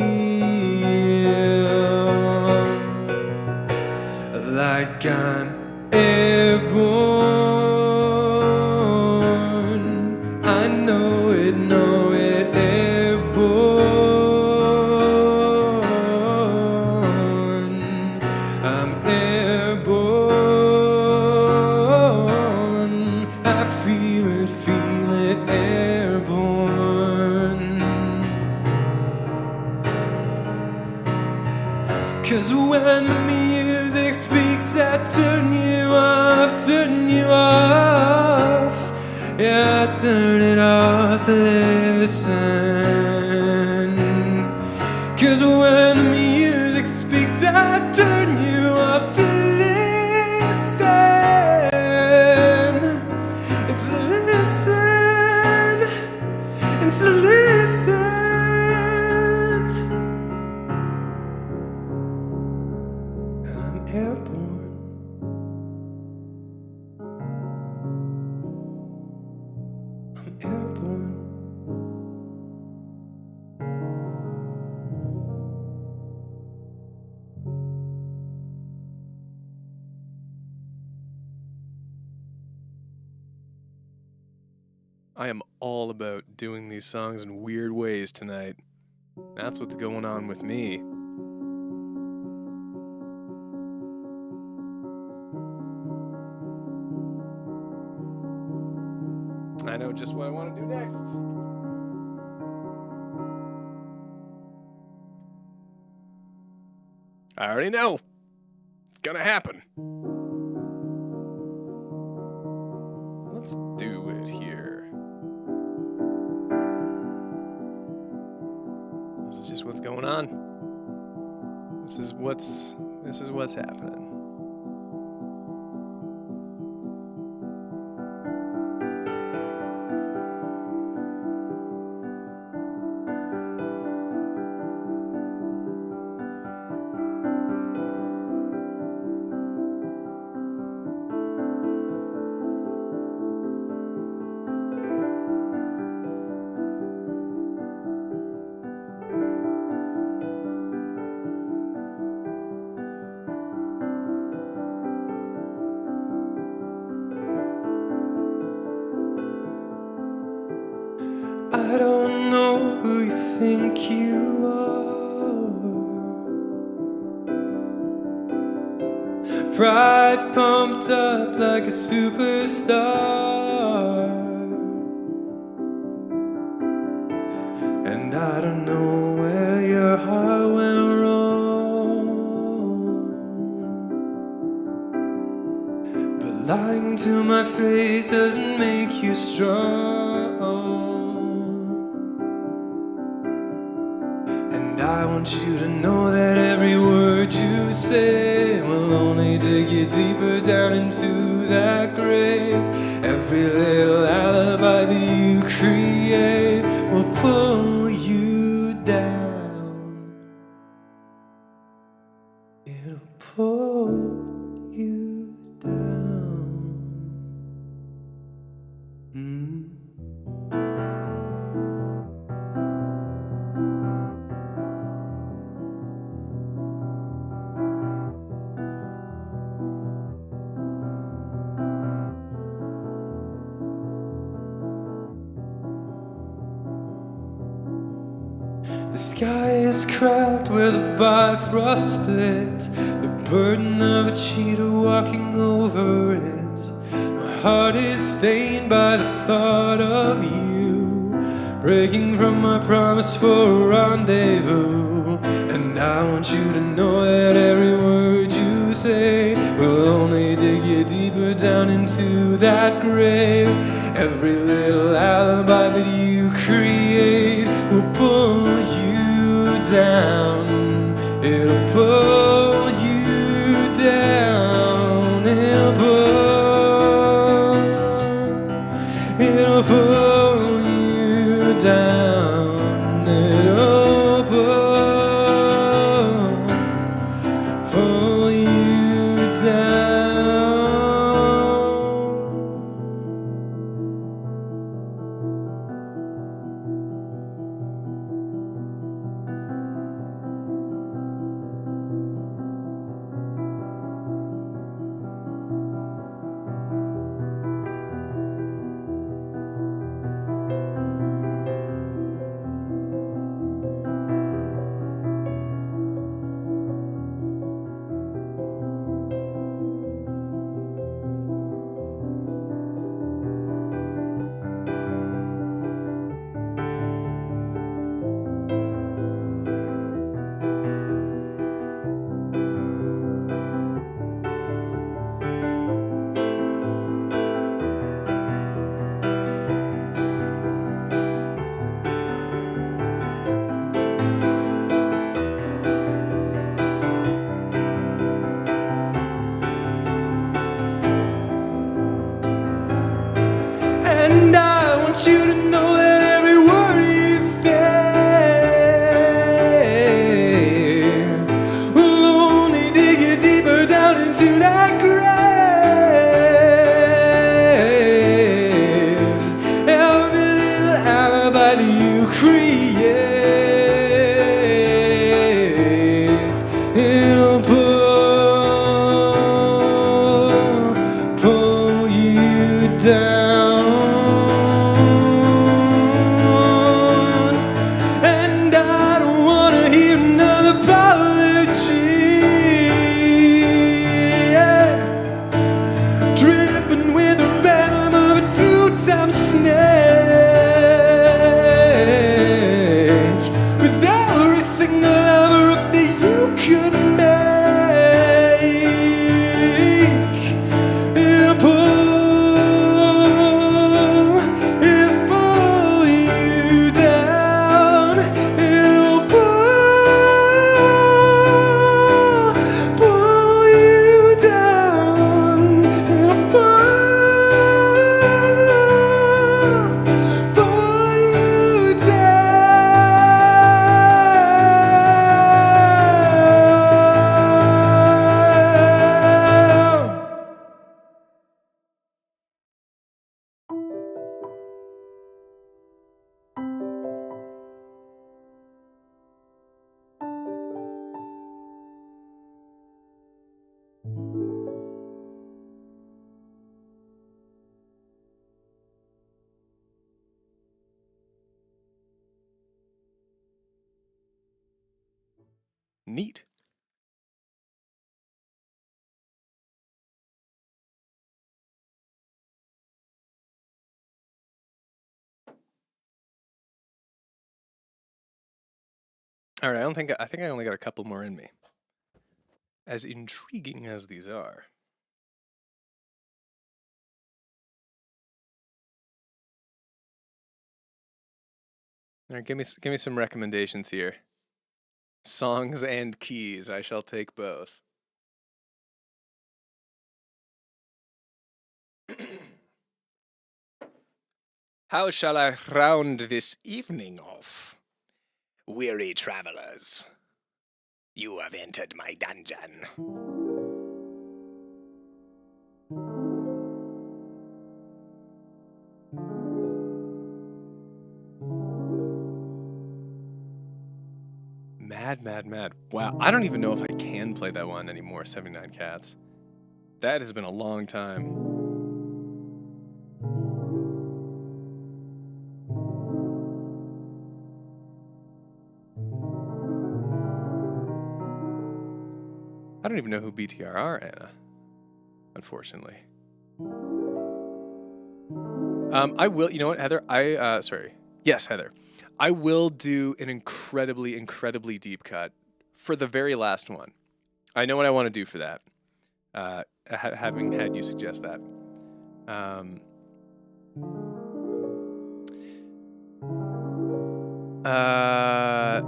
like I'm airborne. I know it, airborne. I'm airborne. I feel it, airborne. 'Cause when the music speaks, I turn you off, yeah, I turn it off to listen. 'Cause when the music speaks, I turn you off to listen. It's a listen, it's a listen. And I'm airborne. I'm airborne. I am all about doing these songs in weird ways tonight. That's what's going on with me. I know just what I want to do next. I already know. It's gonna happen. Let's do it here. This is just what's going on. This is what's happening. I don't know who you think you are. pride pumped up like a superstar. And I don't know where your heart went wrong, but lying to my face doesn't make you strong. And I want you to know that every word you say will only dig you deeper down into that grave. Every little alibi that you create will pull you down. It'll pull you down. The sky is cracked where the bifrost split, the burden of a cheetah walking over it. My heart is stained by the thought of you, breaking from my promise for a rendezvous. And I want you to know that every word you say will only dig you deeper down into that grave. Every little alibi that you create will pull you down. It'll pull you down. It'll pull you down. It'll pull you down. And I want you to know that every word you say will only dig you deeper down into that grave. Every little alibi that you create, it'll pull you down. And I don't wanna hear another apology, dripping with the venom of a two-time snake, with every single lover up that you could make. It'll pull you down. It'll pull you down. It'll pull you down. Neat. All right, I think I only got a couple more in me. As intriguing as these are. All right, give me some recommendations here. Songs and keys, I shall take both. How shall I round this evening off? Weary travelers, you have entered my dungeon. Mad, mad, mad. Wow, I don't even know if I can play that one anymore, 79 Cats. That has been a long time. I don't even know who BTR are, Anna. Unfortunately. I will, you know what, Heather? Yes, Heather. I will do an incredibly, incredibly deep cut for the very last one. I know what I want to do for that. Having had you suggest that.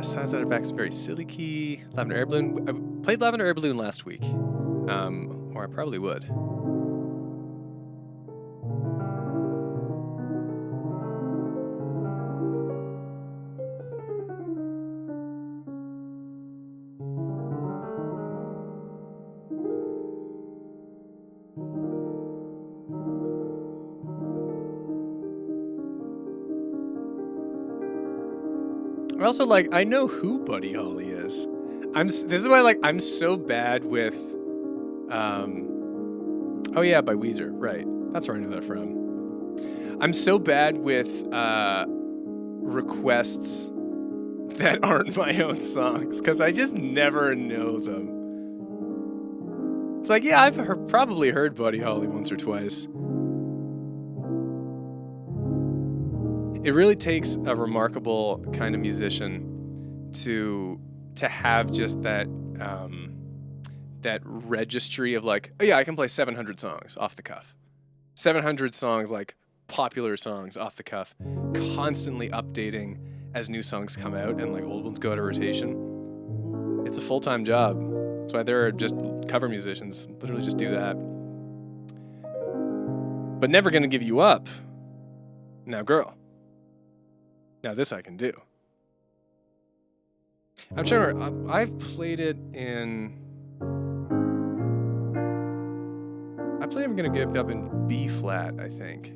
Sounds Out of Back is a very silly key. Lavender Air Balloon. I played Lavender Air Balloon last week. Or I probably would. Also, like, I know who Buddy Holly is. This is why, like, I'm so bad with, oh yeah, by Weezer, right. That's where I know that from. I'm so bad with, requests that aren't my own songs, because I just never know them. It's like, yeah, I've probably heard Buddy Holly once or twice. It really takes a remarkable kind of musician to have just that that registry of like, oh yeah, I can play 700 songs off the cuff. 700 songs, like popular songs off the cuff, constantly updating as new songs come out and like old ones go out of rotation. It's a full-time job. That's why there are just cover musicians, literally just do that. But Never Gonna Give You Up. Now, girl. Now this I can do. I'm trying to remember, I've played it in... I played I'm Gonna Give Up in B flat, I think.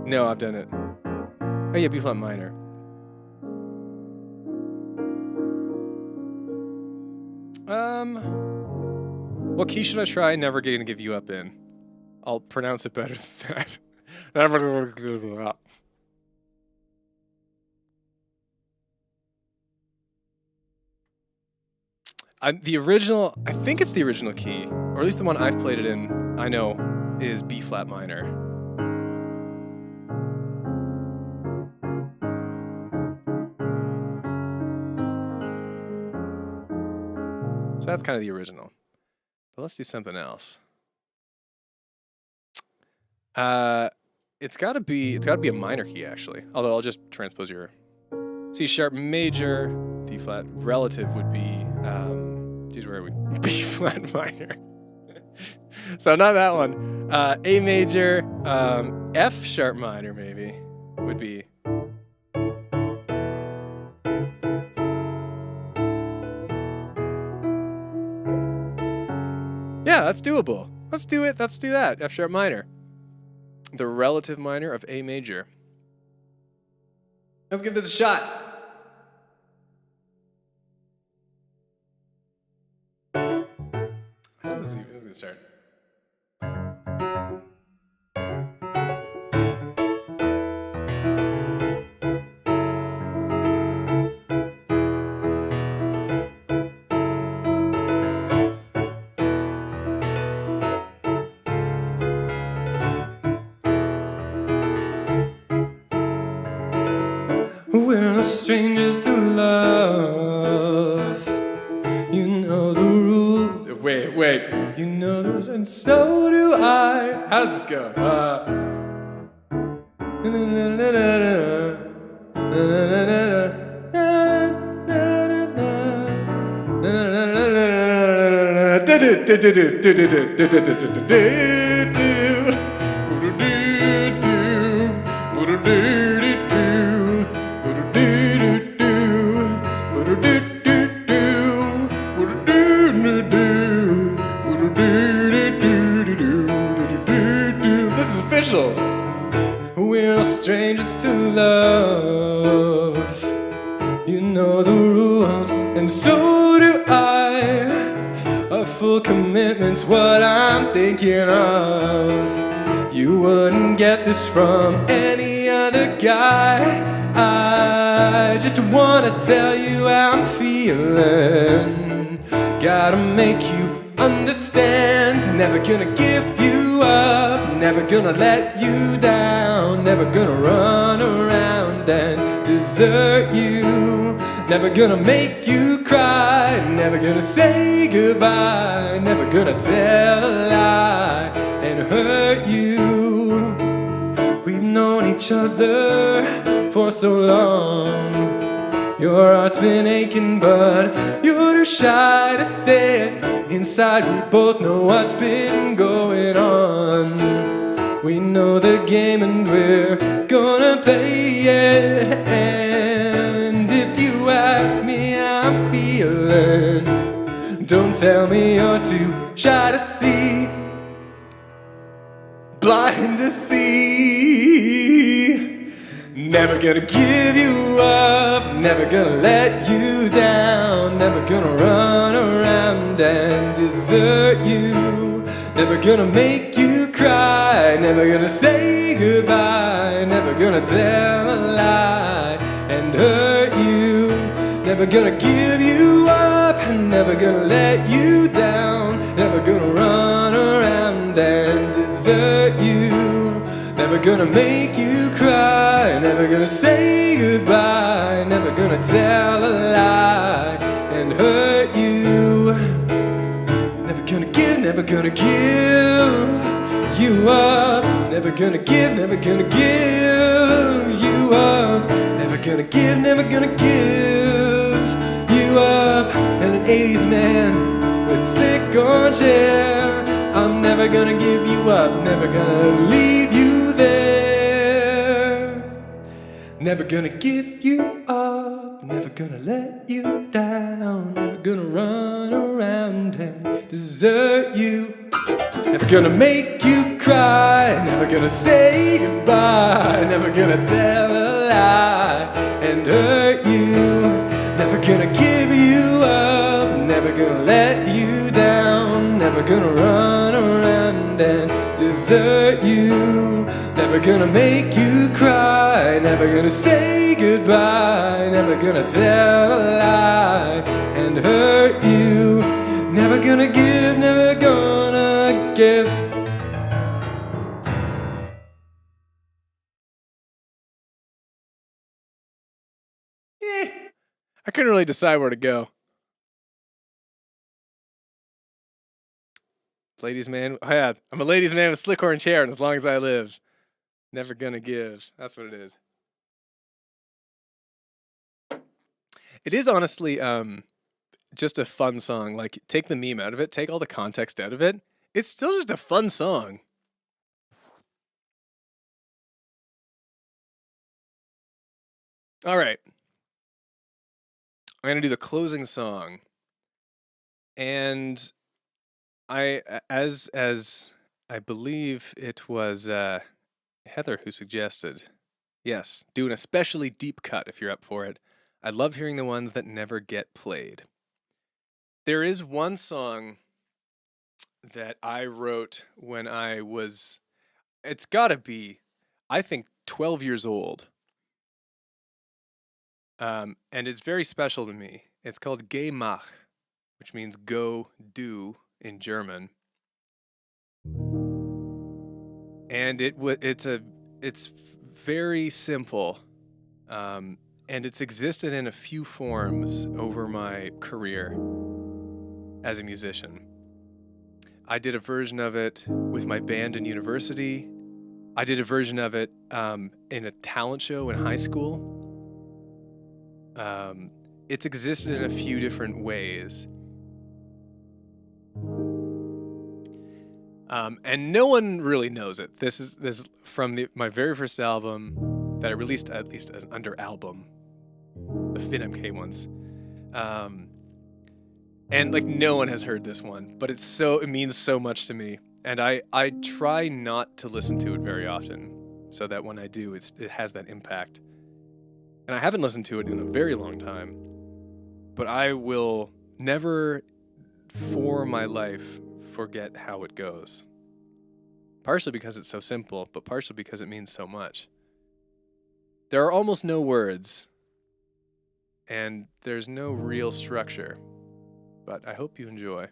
No, I've done it. Oh yeah, B flat minor. What key should I try Never Gonna Give You Up in? I'll pronounce it better than that. Never Gonna Give You Up. The original, I think it's the original key, or at least the one I've played it in, I know, is B flat minor. So that's kind of the original. But let's do something else. It's gotta be a minor key actually. Although I'll just transpose your C sharp major, D flat relative would be geez, where are we? B flat minor. So not that one. A major, F sharp minor maybe would be. Yeah, that's doable. Let's do it. Let's do that. F sharp minor. The relative minor of A major. Let's give this a shot. How does this gonna start? We're no strangers to Hey, you know there's, and so do I. How's this go? This is official. We're no strangers to love. You know the rules, and so do I. A full commitment's what I'm thinking of. You wouldn't get this from any other guy. I just wanna tell you how I'm feeling. Gotta make you understand. Never gonna give you up, never gonna let you down, never gonna run around and desert you, never gonna make you cry, never gonna say goodbye, never gonna tell a lie and hurt you. We've known each other for so long. Your heart's been aching, but you're too shy to say it. Inside we both know what's been going on. We know the game and we're gonna play it. And if you ask me how I'm feeling, don't tell me you're too shy to see, blind to see. Never gonna give you up, never gonna let you down, never gonna run around and desert you, never gonna make you cry, never gonna say goodbye, never gonna tell a lie and hurt you, never gonna give you up, never gonna let you down, never gonna run around and desert you, never gonna make you cry, never gonna say goodbye, never gonna tell a lie and hurt you, never gonna give you up, never gonna give you up, never gonna give you up. And an 80s man with slick orange hair, I'm never gonna give you up, never gonna leave you there, never gonna give you up, never gonna let you down, never gonna run around and desert you, never gonna make you cry, never gonna say goodbye, never gonna tell a lie and hurt you, never gonna give you up, never gonna let you down, never gonna run around and desert you, never gonna make you cry, never gonna say goodbye, never gonna tell a lie and hurt you, never gonna give, never gonna give. I couldn't really decide where to go. Ladies man, yeah, I'm a ladies man with slick orange hair, and as long as I live, never gonna give. That's what it is. It is honestly just a fun song. Like, take the meme out of it, take all the context out of it. It's still just a fun song. All right. I'm going to do the closing song. And as I believe it was Heather who suggested, yes, do an especially deep cut if you're up for it. I love hearing the ones that never get played. There is one song that I wrote when I was, it's gotta be, I think, 12 years old. And it's very special to me. It's called Geh mach, which means go, do in German. And it's very simple. And it's existed in a few forms over my career as a musician. I did a version of it with my band in university. I did a version of it in a talent show in high school. It's existed in a few different ways. And no one really knows it. This is from my very first album that I released, at least as under album, the FinMK ones. And like no one has heard this one, but it means so much to me. And I try not to listen to it very often, so that when I do, it has that impact. And I haven't listened to it in a very long time, but I will never for my life forget how it goes. Partially because it's so simple, but partially because it means so much. There are almost no words, and there's no real structure, but I hope you enjoy.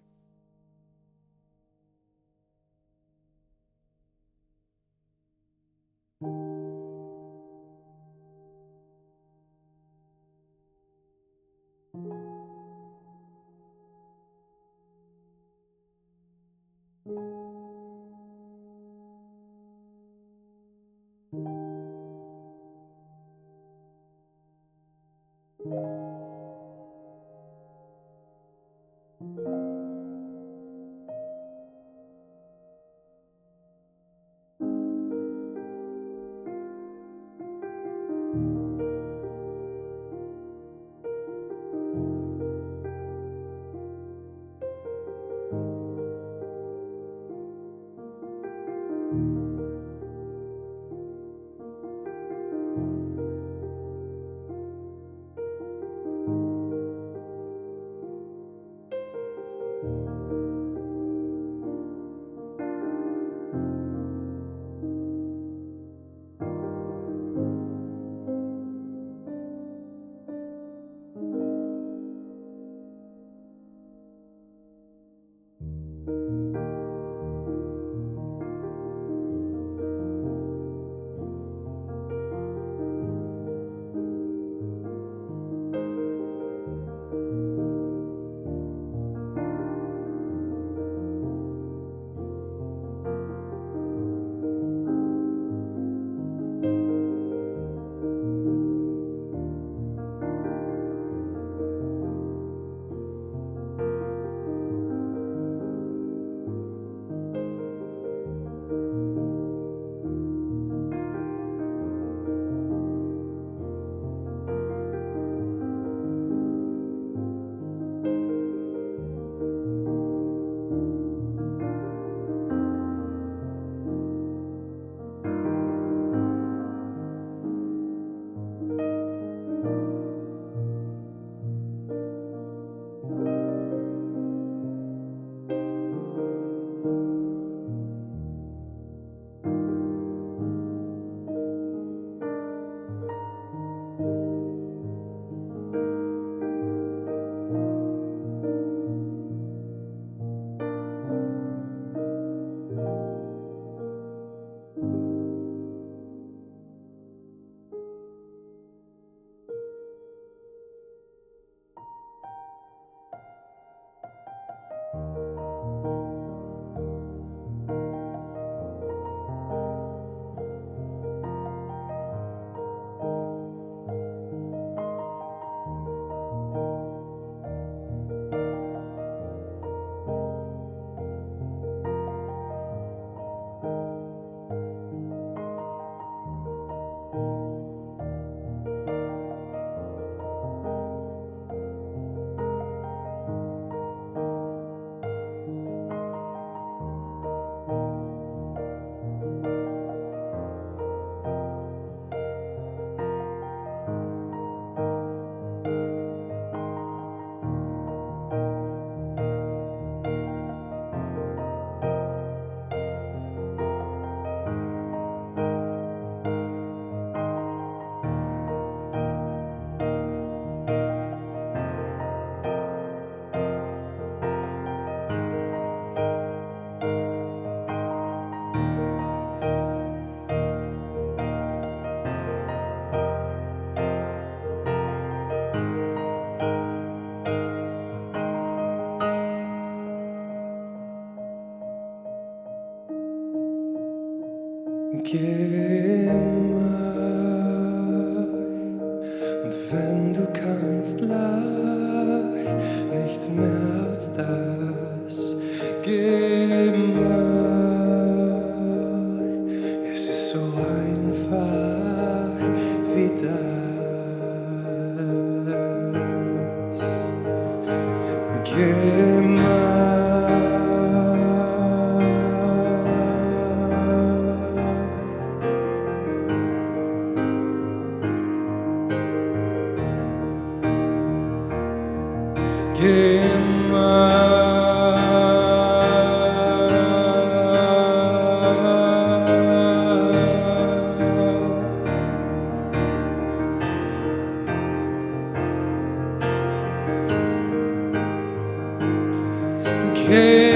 Geh mal, und wenn du kannst, lach nicht mehr als das. Geh mal, es ist so einfach wie das. Geh mal. Geh mal. Geh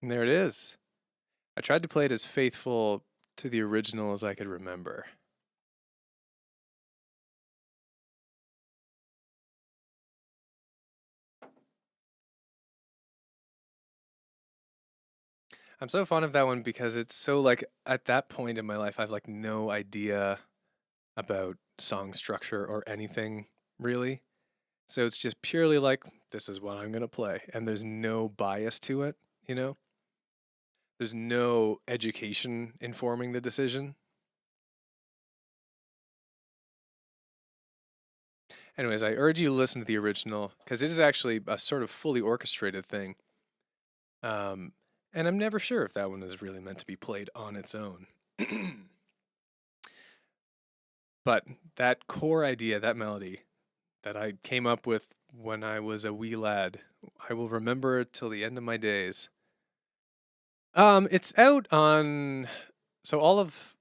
And there it is. I tried to play it as faithful to the original as I could remember. I'm so fond of that one because it's so like at that point in my life, I've like no idea about song structure or anything really. So it's just purely like, this is what I'm going to play. And there's no bias to it, you know? There's no education informing the decision. Anyways, I urge you to listen to the original because it is actually a sort of fully orchestrated thing. And I'm never sure if that one is really meant to be played on its own. But that core idea, that melody that I came up with when I was a wee lad, I will remember it till the end of my days. It's out on, so all of,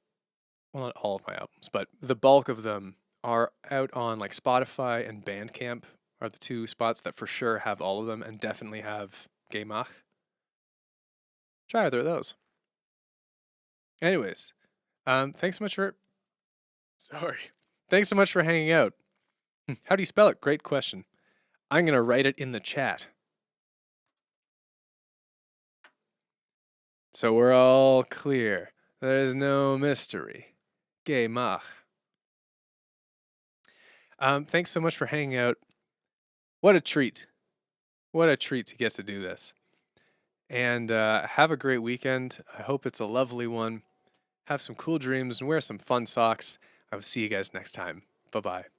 well, not all of my albums, but the bulk of them are out on like Spotify and Bandcamp are the two spots that for sure have all of them and definitely have Geh Mach. Try either of those. Anyways, thanks so much for, sorry. Thanks so much for hanging out. How do you spell it? Great question. I'm going to write it in the chat. So we're all clear. There's no mystery. Geh Mach. Thanks so much for hanging out. What a treat. What a treat to get to do this. And have a great weekend. I hope it's a lovely one. Have some cool dreams and wear some fun socks. I will see you guys next time. Bye-bye.